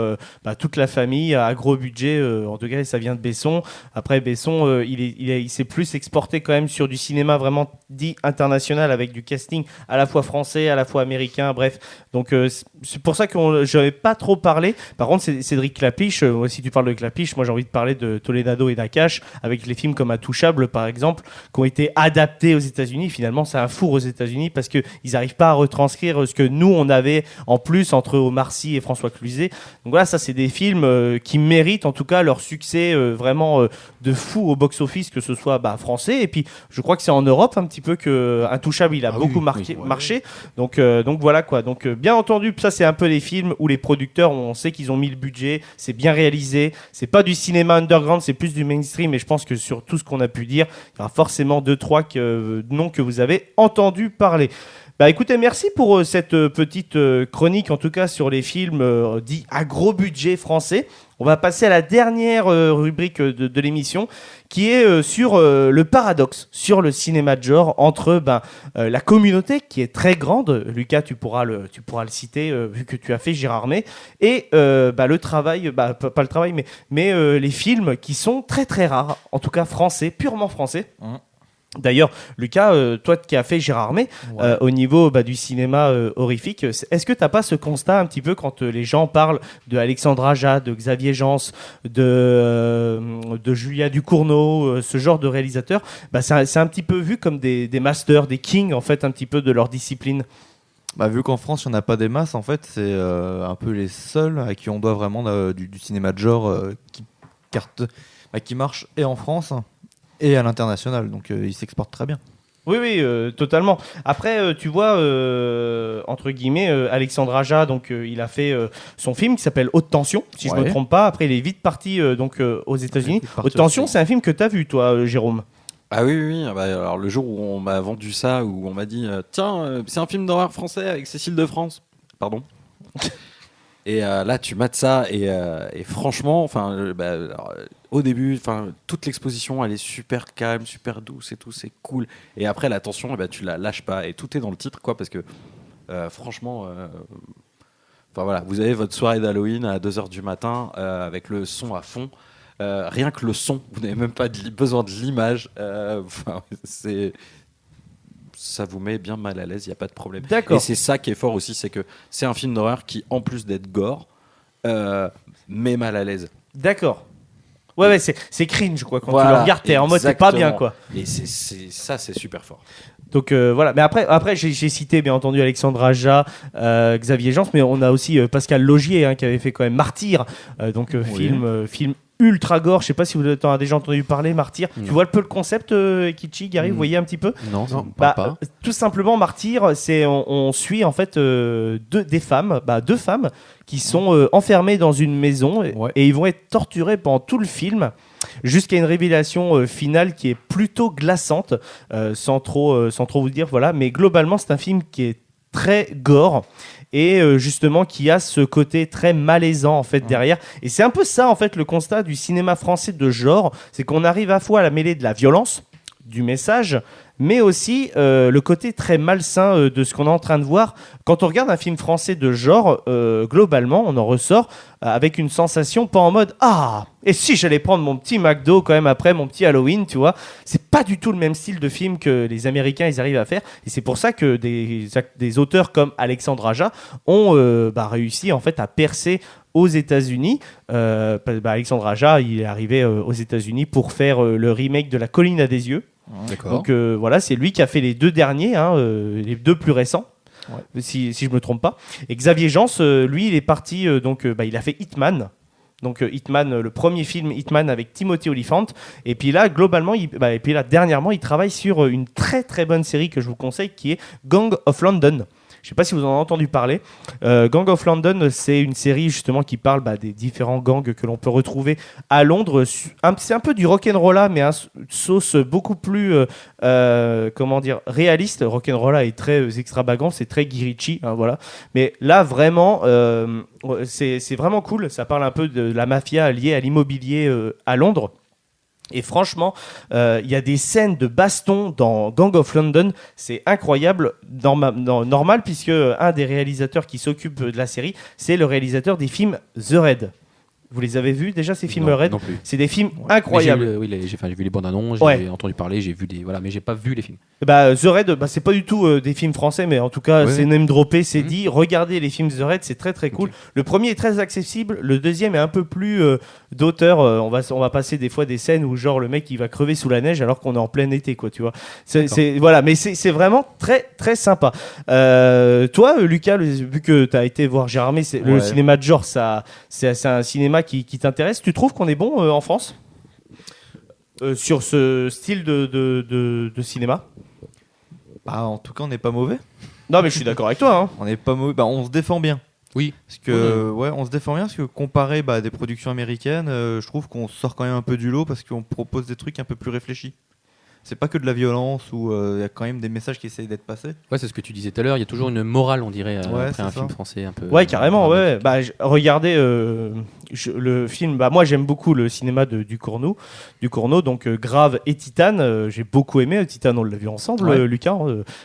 toute la famille à gros budget. En tout cas, ça vient de Besson. Après, Besson, il s'est plus exporté quand même sur du cinéma vraiment dit international avec du casting à la fois français, à la fois américain, bref. Donc c'est pour ça que je n'avais pas trop parlé. Par contre, Cédric Clapiche, si tu parles de Clapiche, moi j'ai envie de parler de Toledano et Nakache, avec les films comme Intouchable par exemple, qui ont été adaptés aux États-Unis. Finalement, c'est un four aux États-Unis parce qu'ils n'arrivent pas à retranscrire ce que nous on avait en plus entre Omar Sy et François Cluzet. Donc voilà, ça c'est des films qui méritent en tout cas leur succès vraiment de fou au box-office, que ce soit français. Et puis je crois que c'est en Europe un petit peu que Intouchable il a beaucoup marché. Donc voilà quoi. Donc bien entendu, ça c'est un peu les films où les producteurs, on sait qu'ils ont mis le budget, c'est bien réalisé, c'est pas du cinéma underground, c'est plus du mainstream. Et je pense que sur tout ce qu'on a pu dire, il y aura forcément 2-3 noms que vous avez entendu parler. Écoutez, merci pour cette petite chronique, en tout cas sur les films dits à gros budget français. On va passer à la dernière rubrique de l'émission, qui est sur le paradoxe, sur le cinéma de genre, entre la communauté, qui est très grande, Lucas, tu pourras le citer, vu que tu as fait Gérardmer, et le travail, pas le travail, mais les films qui sont très très rares, en tout cas français, purement français. D'ailleurs, Lucas, toi qui as fait Gérardmer, au niveau du cinéma horrifique, est-ce que tu n'as pas ce constat un petit peu quand les gens parlent de Alexandre Aja, de Xavier Jans, de Julia Ducournau, ce genre de réalisateurs, c'est un petit peu vu comme des masters, des kings en fait, un petit peu de leur discipline? Vu qu'en France, il n'y en a pas des masses, en fait, c'est un peu les seuls à qui on doit vraiment du cinéma de genre qui marche et en France et à l'international, donc il s'exporte très bien. Oui, totalement. Après, tu vois, entre guillemets, Alexandre Aja, donc il a fait son film qui s'appelle Haute Tension, si je me trompe pas. Après, il est vite parti aux États-Unis. Haute Tension, c'est un film que tu as vu, toi, Jérôme? Ah oui. Bah, alors le jour où on m'a vendu ça, où on m'a dit tiens, c'est un film d'horreur français avec Cécile de France. Pardon. Et là, tu mates ça et franchement, au début, toute l'exposition, elle est super calme, super douce et tout, c'est cool. Et après, la tension, tu la lâches pas et tout est dans le titre, quoi, parce que franchement, voilà, vous avez votre soirée d'Halloween à 2h du matin avec le son à fond. Rien que le son, vous n'avez même pas besoin de l'image. Ça vous met bien mal à l'aise, il n'y a pas de problème. D'accord. Et c'est ça qui est fort aussi, c'est que c'est un film d'horreur qui, en plus d'être gore, met mal à l'aise. D'accord. Ouais, c'est cringe, quoi. Quand tu le regardes, t'es en mode, t'es pas bien, quoi. Et ça, c'est super fort. Donc voilà, mais après j'ai cité bien entendu Alexandre Aja, Xavier Jeance, mais on a aussi Pascal Laugier qui avait fait quand même Martyr, film ultra gore. Je sais pas si vous en avez déjà entendu parler, Martyr. Tu vois un peu le concept, Kichi, Gary, vous voyez un petit peu? Non, ça me parle pas. Tout simplement, Martyr, c'est on suit en fait deux femmes qui sont enfermées dans une maison et ils vont être torturés pendant tout le film. Jusqu'à une révélation finale qui est plutôt glaçante, sans trop vous dire, voilà. Mais globalement, c'est un film qui est très gore et justement qui a ce côté très malaisant en fait derrière. Et c'est un peu ça en fait le constat du cinéma français de genre, c'est qu'on arrive à la fois à la mêler de la violence, du message, mais aussi le côté très malsain de ce qu'on est en train de voir. Quand on regarde un film français de genre, globalement, on en ressort avec une sensation pas en mode « Ah, et si j'allais prendre mon petit McDo quand même après mon petit Halloween », tu vois. C'est pas du tout le même style de film que les Américains, ils arrivent à faire. Et c'est pour ça que des auteurs comme Alexandre Aja ont réussi en fait à percer aux États-Unis. Alexandre Aja, il est arrivé aux États-Unis pour faire le remake de La Colline à des yeux. D'accord. Donc voilà, c'est lui qui a fait les deux derniers, les deux plus récents, si je me trompe pas. Et Xavier Jeance, lui, il est parti, il a fait Hitman. Donc Hitman, le premier film Hitman avec Timothy Olyphant. Et puis là, globalement, dernièrement, il travaille sur une très très bonne série que je vous conseille, qui est Gang of London. Je ne sais pas si vous en avez entendu parler. Gang of London, c'est une série justement qui parle des différents gangs que l'on peut retrouver à Londres. C'est un peu du rock'n'rolla, mais une sauce beaucoup plus réaliste. Rock'n'rolla est très extravagant, c'est très Guy Ritchie, voilà. Mais là, vraiment, c'est vraiment cool. Ça parle un peu de la mafia liée à l'immobilier à Londres. Et franchement, il y a des scènes de baston dans Gang of London, c'est incroyable, normal, puisque un des réalisateurs qui s'occupe de la série, c'est le réalisateur des films The Raid. Vous les avez vus déjà ces films Raid? Non plus. C'est des films incroyables. J'ai vu les bandes annonces, j'ai entendu parler, j'ai vu mais j'ai pas vu les films. The Raid, c'est pas du tout des films français, mais en tout cas c'est name droppé, c'est dit. Regardez les films The Raid, c'est très très cool. Le premier est très accessible, le deuxième est un peu plus d'auteur. On va passer des fois des scènes où genre le mec il va crever sous la neige alors qu'on est en plein été, quoi, tu vois. Mais c'est vraiment très très sympa. Toi, Lucas, vu que tu as été voir Gérard Armé, le cinéma de genre, c'est un cinéma qui t'intéresse. Tu trouves qu'on est bon en France sur ce style de cinéma? En tout cas, on n'est pas mauvais. Non, mais je suis d'accord avec toi. On n'est pas mauvais. On se défend bien. Oui. Parce que on se défend bien parce que comparé à des productions américaines, je trouve qu'on sort quand même un peu du lot parce qu'on propose des trucs un peu plus réfléchis. C'est pas que de la violence où il y a quand même des messages qui essayent d'être passés. Ouais, c'est ce que tu disais tout à l'heure. Il y a toujours une morale, on dirait, après un film français un peu. Ouais, carrément. Ouais. Regardez le film. Moi, j'aime beaucoup le cinéma du Cournot, donc Grave et Titane. J'ai beaucoup aimé Titane. On l'a vu ensemble, Lucas.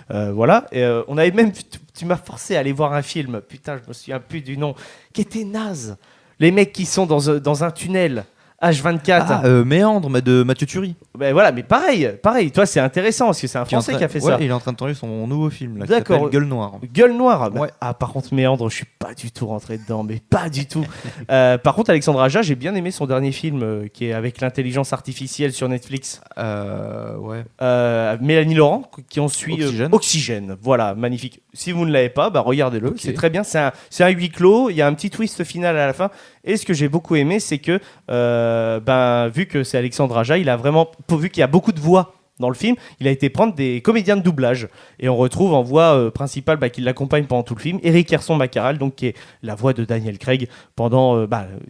Voilà. Et on avait même. Tu m'as forcé à aller voir un film. Putain, je me souviens plus du nom. Qui était naze. Les mecs qui sont dans un tunnel. H24. Méandre, mais de Mathieu Turi. Voilà, mais pareil. Toi, c'est intéressant parce que c'est un Français qui a fait ça. Il est en train de tourner son nouveau film là, D'accord. qui s'appelle Gueule Noire. Gueule Noire. Par contre, Méandre, je suis pas du tout rentré dedans, mais pas du tout. Par contre, Alexandre Aja, j'ai bien aimé son dernier film qui est avec l'intelligence artificielle sur Netflix. Mélanie Laurent, qui en suit Oxygène. Voilà, magnifique. Si vous ne l'avez pas, regardez-le. Okay. C'est très bien. C'est un huis clos. Il y a un petit twist final à la fin. Et ce que j'ai beaucoup aimé, c'est que vu que c'est Alexandre Aja, il a vraiment, vu qu'il y a beaucoup de voix dans le film, il a été prendre des comédiens de doublage. Et on retrouve en voix principale qui l'accompagne pendant tout le film, Eric Herson Baccaral, donc qui est la voix de Daniel Craig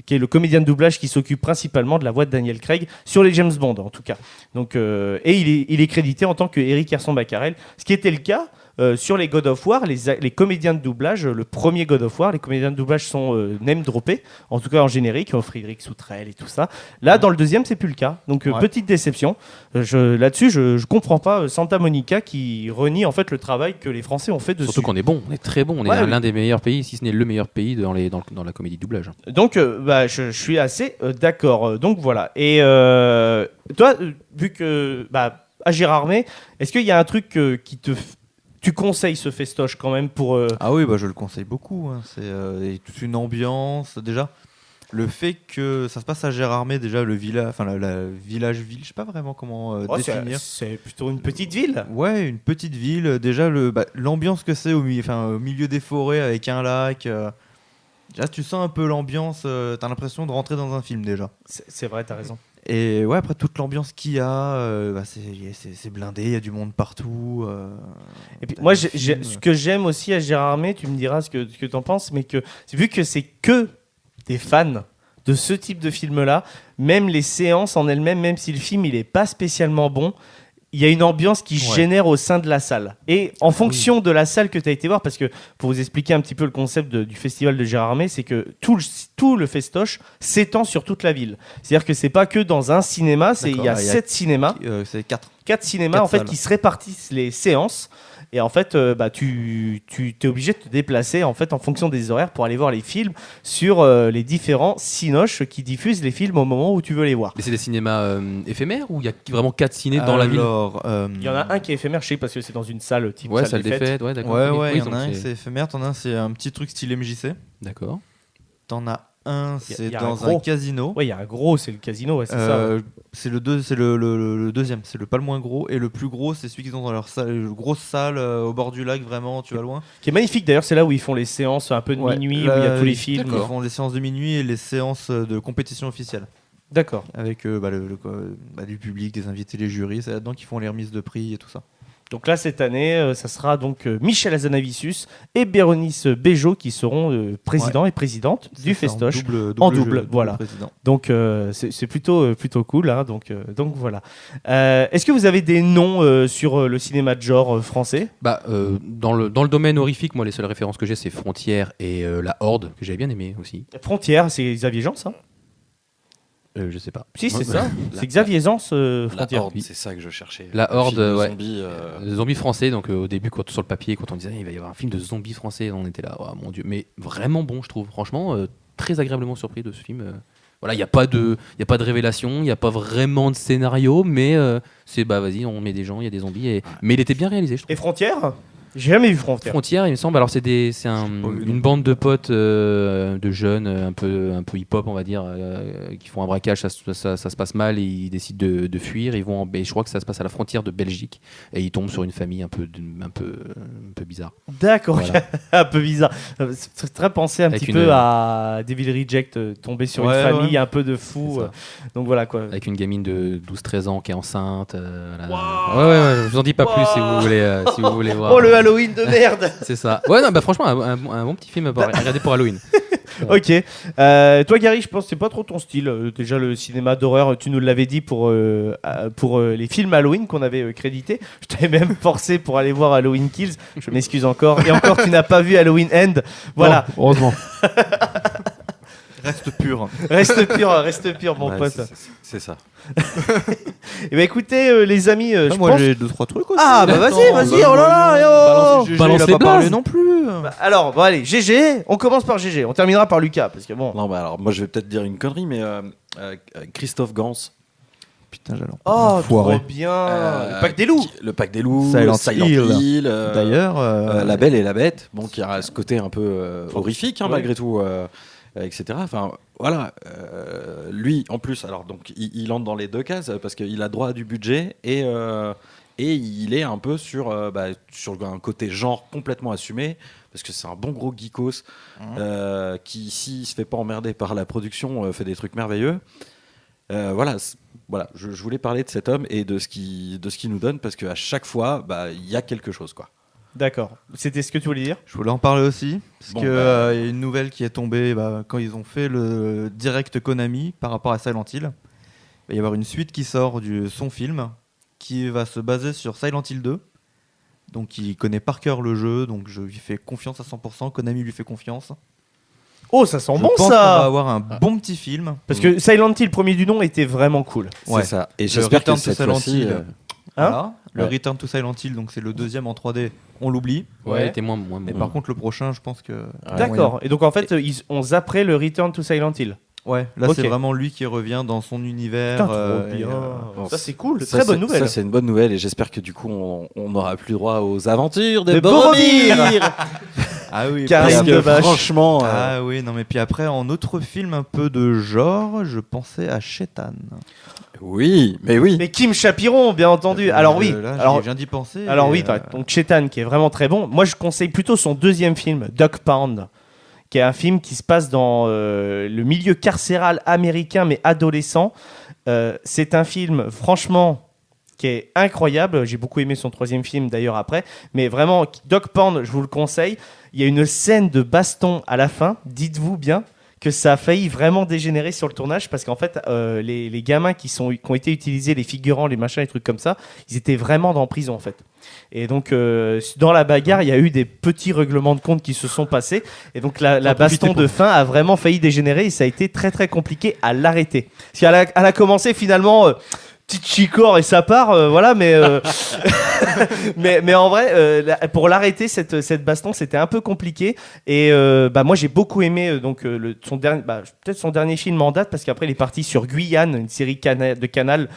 qui est le comédien de doublage qui s'occupe principalement de la voix de Daniel Craig sur les James Bond en tout cas. Donc et il est crédité en tant que Eric Herson Baccaral, ce qui était le cas sur les God of War, les comédiens de doublage, le premier God of War, les comédiens de doublage sont name droppés, en tout cas en générique, Frédéric Soutrel et tout ça. Là, dans le deuxième, c'est plus le cas. Donc, petite déception. Là-dessus, je comprends pas Santa Monica qui renie en fait le travail que les Français ont fait dessus. Surtout qu'on est bon, on est très bon, on est l'un des meilleurs pays, si ce n'est le meilleur pays dans la comédie de doublage. Donc, je suis assez d'accord. Donc voilà. Et toi, vu que à Gérardmer, est-ce qu'il y a un truc tu conseilles ce festoche quand même pour... Ah oui, je le conseille beaucoup. Hein. C'est toute une ambiance. Déjà, le fait que ça se passe à Gérardmer, déjà, le village, la village-ville, je sais pas vraiment comment définir. C'est plutôt une petite ville. Ouais, une petite ville. Déjà, l'ambiance que c'est au milieu des forêts avec un lac. Déjà, tu sens un peu l'ambiance. T'as l'impression de rentrer dans un film déjà. C'est vrai, t'as raison. Et ouais, après toute l'ambiance qu'il y a, c'est blindé, il y a du monde partout. Et puis moi, ce que j'aime aussi à Gérardmer, tu me diras ce que t'en penses, mais vu que c'est que des fans de ce type de film-là, même les séances en elles-mêmes, même si le film il est pas spécialement bon, il y a une ambiance qui génère au sein de la salle. Et en fonction de la salle que tu as été voir, parce que pour vous expliquer un petit peu le concept du festival de Gérardmer, c'est que tout le festoche s'étend sur toute la ville. C'est-à-dire que c'est pas que dans un cinéma, il y a 7 cinémas. C'est 4 cinémas en fait qui se répartissent les séances. Et en fait, tu es obligé de te déplacer en fait en fonction des horaires pour aller voir les films sur les différents cinoches qui diffusent les films au moment où tu veux les voir. Mais c'est des cinémas éphémères ou il y a vraiment 4 ciné dans la ville? Il y en a un qui est éphémère, je sais, parce que c'est dans une salle type salle des fêtes. Ouais, d'accord. Ouais, il y en a un c'est éphémère, t'en as un c'est un petit truc style MJC. D'accord. T'en as un, c'est dans un casino. Ouais, il y a un gros, c'est le casino, c'est ça. C'est le deuxième, c'est le pas le moins gros. Et le plus gros, c'est celui qu'ils ont dans leur salle, une grosse salle au bord du lac, vraiment, tu vas loin. Qui est magnifique d'ailleurs, c'est là où ils font les séances un peu de minuit, où il y a tous les films. Ils font les séances de minuit et les séances de compétition officielle. D'accord. Avec du public, des invités, les jurys, c'est là-dedans qu'ils font les remises de prix et tout ça. Donc là, cette année, ça sera donc Michel Hazanavicius et Bérénice Bejo qui seront présidents et présidentes du festoche. En double, voilà. Donc c'est plutôt cool. Hein, donc voilà. Est-ce que vous avez des noms sur le cinéma de genre français ? Dans le domaine horrifique, moi, les seules références que j'ai, c'est Frontières et La Horde, que j'avais bien aimé aussi. Frontières, c'est Xavier Jean, ça ? Je sais pas. Si, c'est ça. C'est Xavier Jean, Frontières. La Horde, c'est ça que je cherchais. La Horde, zombies, zombies français. Donc au début, sur le papier, quand on disait il va y avoir un film de zombies français, on était là, oh, mon Dieu. Mais vraiment bon, je trouve. Franchement, très agréablement surpris de ce film. Voilà, il n'y a pas de révélation, il n'y a pas vraiment de scénario, mais c'est vas-y, on met des gens, il y a des zombies. Mais il était bien réalisé, je trouve. Et Frontières ? J'ai jamais vu Frontières. Frontières, il me semble. Alors c'est une bande de potes, de jeunes, un peu hip-hop, on va dire, qui font un braquage. Ça se passe mal et ils décident de fuir. Ils vont, je crois que ça se passe à la frontière de Belgique et ils tombent sur une famille un peu bizarre. D'accord, voilà. Un peu bizarre. C'est très pensé un petit peu à Devil Reject, tomber sur une famille un peu de fous. Donc voilà quoi. Avec une gamine de 12-13 ans qui est enceinte. Ouais, je vous en dis pas plus si vous voulez voir. Oh le Halloween de merde. C'est ça. Ouais, non, franchement, un bon petit film à regarder pour Halloween. Ok. Toi, Gary, je pense que c'est pas trop ton style. Déjà, le cinéma d'horreur, tu nous l'avais dit pour les films Halloween qu'on avait crédités. Je t'avais même forcé pour aller voir Halloween Kills. Je m'excuse encore. Et encore, tu n'as pas vu Halloween End. Voilà. Non, heureusement. Reste pur, mon ouais, pote. C'est ça. Et bah écoutez, les amis, je moi pense... j'ai 2-3 trucs aussi. Ah bah vas-y, oh là là, balance les parlé non plus. Alors, bon allez, GG, on commence par GG, on terminera par Lucas, parce que bon... Non, alors moi je vais peut-être dire une connerie, mais Christophe Gans. Putain, j'allais Oh, trop bien. Le Pack des loups. Le Pack des loups, Silent Hill. D'ailleurs, La Belle et la Bête, bon, qui a ce côté un peu horrifique, malgré tout. Etc. Enfin, voilà. Lui, en plus, alors donc, il entre dans les deux cases parce qu'il a droit à du budget et il est un peu sur un côté genre complètement assumé parce que c'est un bon gros geekos qui, s'il se fait pas emmerder par la production, fait des trucs merveilleux. Voilà, je voulais parler de cet homme et de ce qu'il nous donne, parce qu'à chaque fois, il y a quelque chose, quoi. D'accord. C'était ce que tu voulais dire ? Je voulais en parler aussi, parce Bon, qu'il y a une nouvelle qui est tombée quand ils ont fait le direct Konami par rapport à Silent Hill. Il va y avoir une suite qui sort de son film, qui va se baser sur Silent Hill 2. Donc il connaît par cœur le jeu, donc je lui fais confiance à 100%, Konami lui fait confiance. Oh, ça sent bon Je pense ça. qu'on va avoir un bon petit film. Parce que Silent Hill, premier du nom, était vraiment cool. C'est ça. Et Le j'espère que Return to cette Silent fois-ci... Hill, voilà. Le Ouais. Return to Silent Hill, donc c'est le deuxième en 3D, on l'oublie. Ouais, il était moins Et bon. par contre, le prochain, je pense que. D'accord. Et donc en fait, on zapperait le Return to Silent Hill. Ouais, là Ok. c'est vraiment lui qui revient dans son univers. Putain, trop bien. Bon, Ça c'est cool, ça, très bonne nouvelle. Ça, c'est une bonne nouvelle, et j'espère que du coup, on n'aura plus droit aux aventures de De Boromir. Boromir. Ah oui, Karim Parce que Debache. franchement, Ah oui, non mais puis après, en autre film un peu de genre, je pensais à Shetan. oui, mais oui. Mais Kim Chapiron, bien entendu. Alors oui. Là, Alors, je viens d'y penser. alors et, oui, donc Chetan qui est vraiment très bon. Moi, je conseille plutôt son deuxième film, Dog Pound, qui est un film qui se passe dans le milieu carcéral américain, mais adolescent. C'est un film, franchement, qui est incroyable. J'ai beaucoup aimé son troisième film, d'ailleurs, après. Mais vraiment, Dog Pound, je vous le conseille. Il y a une scène de baston à la fin, dites-vous bien, que ça a failli vraiment dégénérer sur le tournage, parce qu'en fait, les gamins qui ont été utilisés, les figurants, les machins, les trucs comme ça, ils étaient vraiment en prison, en fait. Et donc, dans la bagarre, il y a eu des petits règlements de compte qui se sont passés. Et donc, la baston de fin a vraiment failli dégénérer, et ça a été très, très compliqué à l'arrêter. Parce qu'elle a commencé finalement... petite chicor et ça part, voilà, mais, mais en vrai, pour l'arrêter, cette baston, c'était un peu compliqué. Et moi, j'ai beaucoup aimé peut-être son dernier film en date, parce qu'après, il est parti sur Guyane, une série de Canal,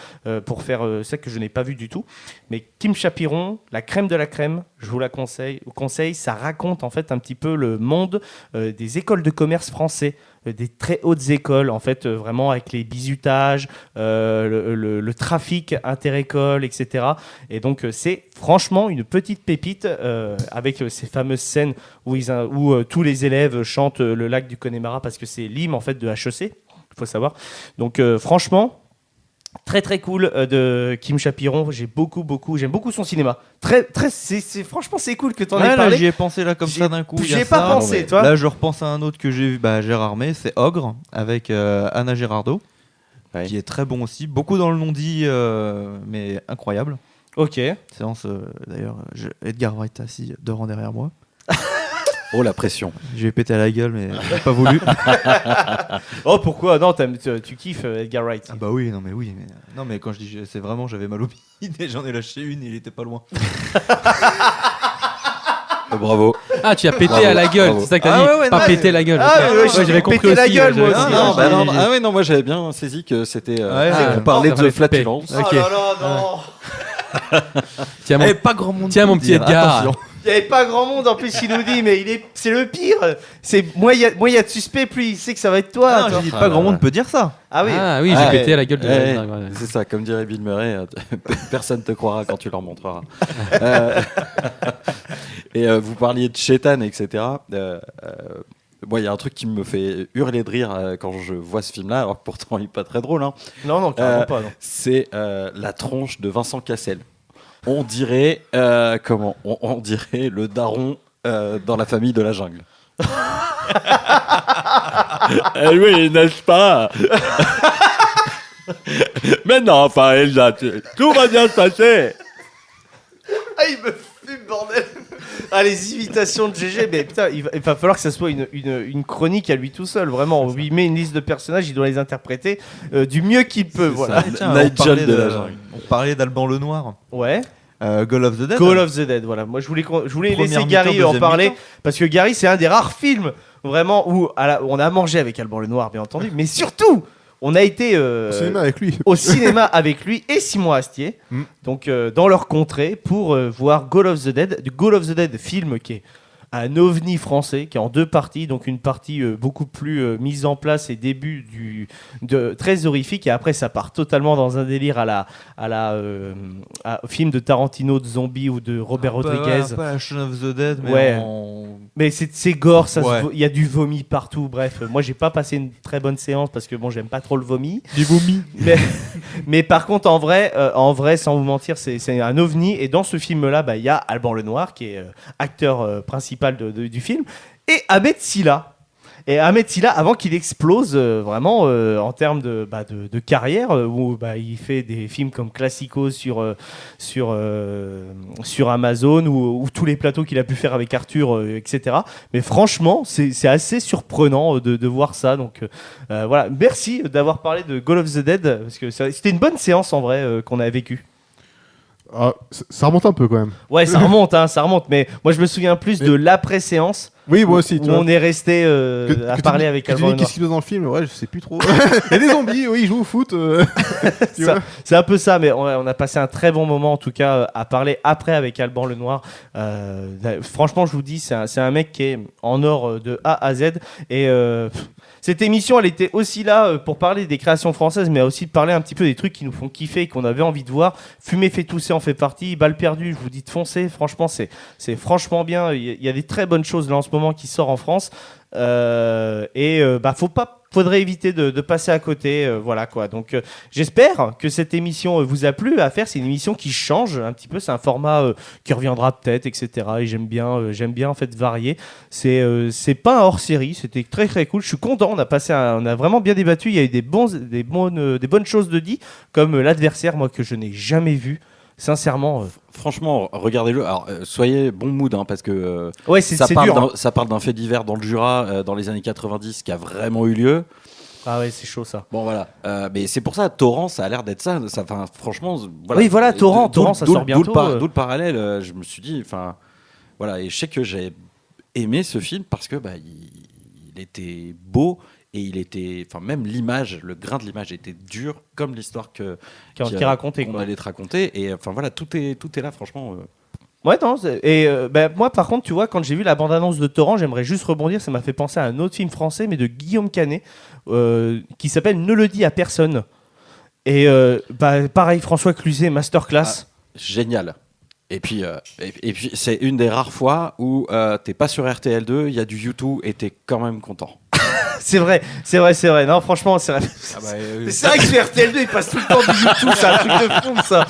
pour faire ça que je n'ai pas vu du tout. Mais Kim Chapiron, la crème de la crème, je vous la conseille. Ça raconte en fait un petit peu le monde des écoles de commerce français. Des très hautes écoles, en fait, vraiment avec les bizutages, le trafic inter-école, etc. Et donc, c'est franchement une petite pépite avec ces fameuses scènes où tous les élèves chantent le lac du Connemara, parce que c'est l'hymne en fait de HEC, il faut savoir. Donc, franchement, très très cool de Kim Chapiron. J'aime beaucoup son cinéma. Franchement, c'est cool que tu en aies parlé. Là, j'y ai pensé là comme ça d'un coup. J'y ai pas pensé, toi. Là, je repense à un autre que j'ai vu, Gérard May, c'est Ogre avec Anna Girardot, qui est très bon aussi. Beaucoup dans le non-dit, mais incroyable. Ok. Séance, d'ailleurs, Edgar Wright assis de rang derrière moi. Oh, la pression. Je vais péter à la gueule, mais j'ai pas voulu. Oh, pourquoi ? Non, tu kiffes Edgar Wright. Ah bah oui, non mais quand je dis c'est vraiment, j'avais mal au bide et j'en ai lâché une, il était pas loin. Bravo. Ah, tu as pété à la gueule, c'est ça que t'as dit. Pas péter la gueule. J'avais compris pété aussi. La gueule, moi aussi. Moi j'avais bien saisi que c'était. on parlait de flatulence. Oh là là, non. Tiens, mon petit Edgar. Attention. Il n'y avait pas grand monde, en plus il nous dit, mais c'est le pire. C'est moins il y a de suspects, plus il sait que ça va être toi. Non, j'ai dit pas grand monde peut dire ça. Ah oui. J'ai pété à la gueule de. C'est ça, comme dirait Bill Murray, personne te croira quand tu leur montreras. Et vous parliez de Shetan, etc. Moi, il y a un truc qui me fait hurler de rire quand je vois ce film-là, alors que pourtant il n'est pas très drôle. Hein. Non, carrément pas. Non. C'est la tronche de Vincent Cassel. On dirait on dirait le daron dans La famille de la jungle. Oui, n'est-ce pas? Mais non, enfin, Elsa, tout va bien se passer. Ah, il me fume, bordel. Ah, les imitations de GG, mais putain, il va falloir que ça soit une chronique à lui tout seul, vraiment. On lui met une liste de personnages, il doit les interpréter du mieux qu'il peut. Voilà. Nigel de la jungle. On parlait d'Alban Lenoir. Ouais. Call of the Dead. Call of the Dead, voilà. Moi, je voulais laisser Gary mi-temps, en parler, mi-temps. parce que Gary, c'est un des rares films, vraiment, où on a mangé avec Alban Lenoir, bien entendu, mais surtout, on a été au cinéma avec lui et Simon Astier, donc dans leur contrée, pour voir Call of the Dead. Call of the Dead, film qui est un ovni français qui est en 2 parties, donc une partie beaucoup plus mise en place et début très horrifique, et après ça part totalement dans un délire au film de Tarantino de zombies ou de Robert Rodriguez. Pas Shaun of the Dead, mais Ouais. Mais c'est gore, Ouais. il y a du vomi partout. Bref, moi j'ai pas passé une très bonne séance parce que bon, j'aime pas trop le vomi. Du vomi. Mais par contre, en vrai, sans vous mentir, c'est un ovni. Et dans ce film-là, il y a Alban Lenoir qui est acteur principal du film, et Ahmed Silla. Et Ahmed Silla, avant qu'il explose vraiment en termes de carrière, où il fait des films comme Classico sur Amazon, ou tous les plateaux qu'il a pu faire avec Arthur, etc. Mais franchement, c'est assez surprenant de voir ça. Donc voilà, merci d'avoir parlé de Call of the Dead, parce que c'était une bonne séance en vrai qu'on a vécue. Ah, ça remonte un peu quand même. Ouais, ça remonte. Mais moi, je me souviens plus de l'après-séance. Oui, moi aussi. Où on est resté à parler avec Alban Lenoir. Qu'est-ce qu'il fait dans le film? Ouais, je sais plus trop. Il y a des zombies, oui, ils jouent au foot. C'est un peu ça, mais on a passé un très bon moment en tout cas à parler après avec Alban Lenoir. Franchement, je vous dis, c'est un mec qui est en or de A à Z. Et cette émission, elle était aussi là pour parler des créations françaises, mais aussi de parler un petit peu des trucs qui nous font kiffer et qu'on avait envie de voir. Fumer fait tousser en fait partie. Balle perdue, je vous dis de foncer. Franchement, c'est franchement bien. Il y a des très bonnes choses là en ce moment qui sortent en France. Faudrait éviter de passer à côté, voilà quoi. Donc j'espère que cette émission vous a plu à faire. C'est une émission qui change un petit peu, c'est un format qui reviendra peut-être, etc. Et j'aime bien en fait varier. C'est pas un hors-série, c'était très très cool. Je suis content, on a vraiment bien débattu. Il y a eu des bonnes choses de dit, comme l'adversaire, moi que je n'ai jamais vu. Sincèrement, franchement, regardez-le. Alors, soyez bon mood, hein, parce que ouais, c'est dur. Ça parle d'un fait divers dans le Jura dans les années 90 qui a vraiment eu lieu. Ah ouais, c'est chaud ça. Bon voilà, mais c'est pour ça, Torrent, ça a l'air d'être ça. Enfin, franchement, voilà. Oui, voilà, Torrent, ça sort bientôt. D'où le parallèle. Je me suis dit, enfin, voilà, et je sais que j'ai aimé ce film parce que il était beau. Et il était, enfin même l'image, le grain de l'image était dur, comme l'histoire qu'on allait te raconter. Et enfin voilà, tout est là, franchement. Ouais, non. Et moi, par contre, tu vois, quand j'ai vu la bande-annonce de Torrent, j'aimerais juste rebondir. Ça m'a fait penser à un autre film français, mais de Guillaume Canet, qui s'appelle Ne le dis à personne. Et pareil, François Cluzet, masterclass. Génial. Et puis c'est une des rares fois où t'es pas sur RTL2, il y a du YouTube et t'es quand même content. C'est vrai. Non, franchement, c'est vrai. C'est vrai que sur RTL2, ils passent tout le temps du YouTube. C'est un truc de fou, ça.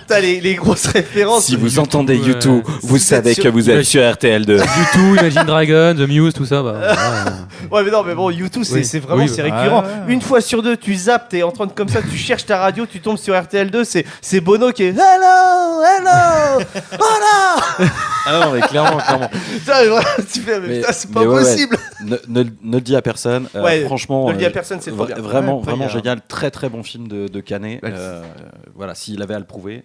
T'as les grosses références. Si vous entendez YouTube, vous savez que vous êtes sur RTL2. YouTube, Imagine Dragon, The Muse, tout ça. Ouais, mais bon, YouTube, c'est vraiment c'est récurrent. Une fois sur deux, tu zappes, t'es en train de comme ça, tu cherches ta radio, tu tombes sur RTL2. C'est Bono qui est hello. Ah non, mais clairement. Tu fais, c'est pas possible. Ne le dis à personne. Franchement, ne le dis à personne, c'est trop bien. Vraiment génial. Très très bon film de Canet. Voilà, s'il avait à le prouver.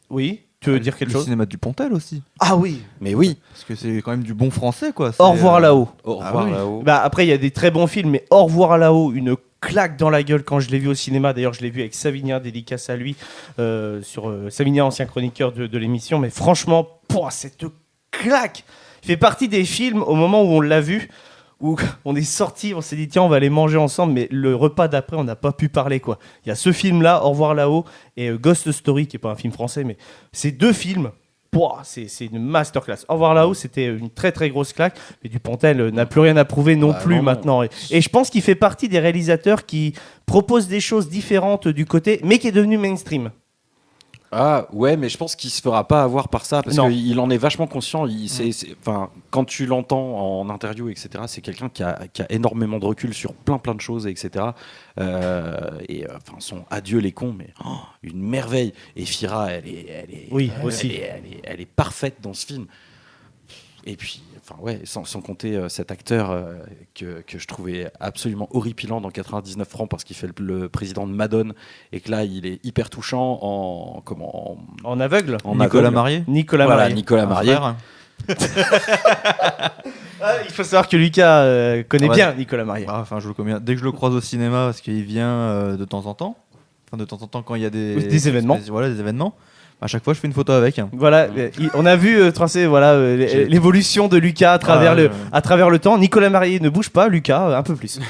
Oui. Tu veux dire quelque chose? Le cinéma du Pontel aussi. Ah oui. Mais oui. Parce que c'est quand même du bon français, quoi. Au revoir là-haut. Au revoir là-haut. Après, il y a des très bons films, mais Au revoir là-haut, une claque dans la gueule quand je l'ai vu au cinéma. D'ailleurs, je l'ai vu avec Savinien, dédicace à lui, sur Savinien, ancien chroniqueur de l'émission. Mais franchement, cette claque, il fait partie des films au moment où on l'a vu, où on est sorti, on s'est dit tiens, on va aller manger ensemble, mais le repas d'après, on n'a pas pu parler, quoi. Il y a ce film-là, Au revoir là-haut, et Ghost Story, qui est pas un film français, mais ces deux films. C'est une masterclass. Au revoir là-haut, c'était une très très grosse claque. Mais Dupontel n'a plus rien à prouver non plus maintenant. Et je pense qu'il fait partie des réalisateurs qui proposent des choses différentes du côté, mais qui est devenu mainstream. Ah ouais, mais je pense qu'il se fera pas avoir par ça parce qu'il en est vachement conscient. Quand tu l'entends en interview, etc., c'est quelqu'un qui a énormément de recul sur plein de choses, etc. Son Adieu les cons, mais une merveille. Et Fira, elle est parfaite dans ce film. Et puis, sans compter cet acteur que je trouvais absolument horripilant dans 99 francs parce qu'il fait le président de Madone et que là, il est hyper touchant en aveugle. Nicolas Marié. Nicolas Marié. Il faut savoir que Lucas connaît bien Nicolas Marié. Je le connais. Dès que je le croise au cinéma, parce qu'il vient de temps en temps. De temps en temps, quand il y a des événements. Des événements. À chaque fois, je fais une photo avec. Voilà, on a vu tracer l'évolution de Lucas à travers, à travers le temps. Nicolas Marié ne bouge pas, Lucas un peu plus.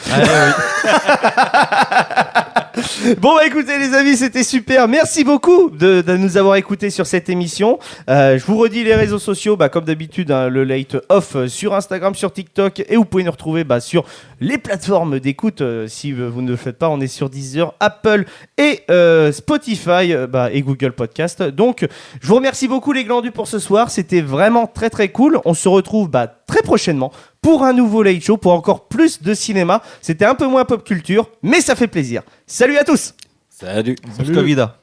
Bon bah écoutez les amis, c'était super. Merci beaucoup de nous avoir écoutés sur cette émission. Je vous redis les réseaux sociaux, comme d'habitude, le Late Off sur Instagram, sur TikTok, et vous pouvez nous retrouver sur les plateformes d'écoute. Si vous ne le faites pas, on est sur Deezer, Apple et Spotify et Google Podcast. Donc je vous remercie beaucoup les glandus pour ce soir. C'était vraiment très très cool. On se retrouve très prochainement pour un nouveau Late Show, pour encore plus de cinéma. C'était un peu moins pop culture, mais ça fait plaisir. Salut à tous. Salut. Busca vida.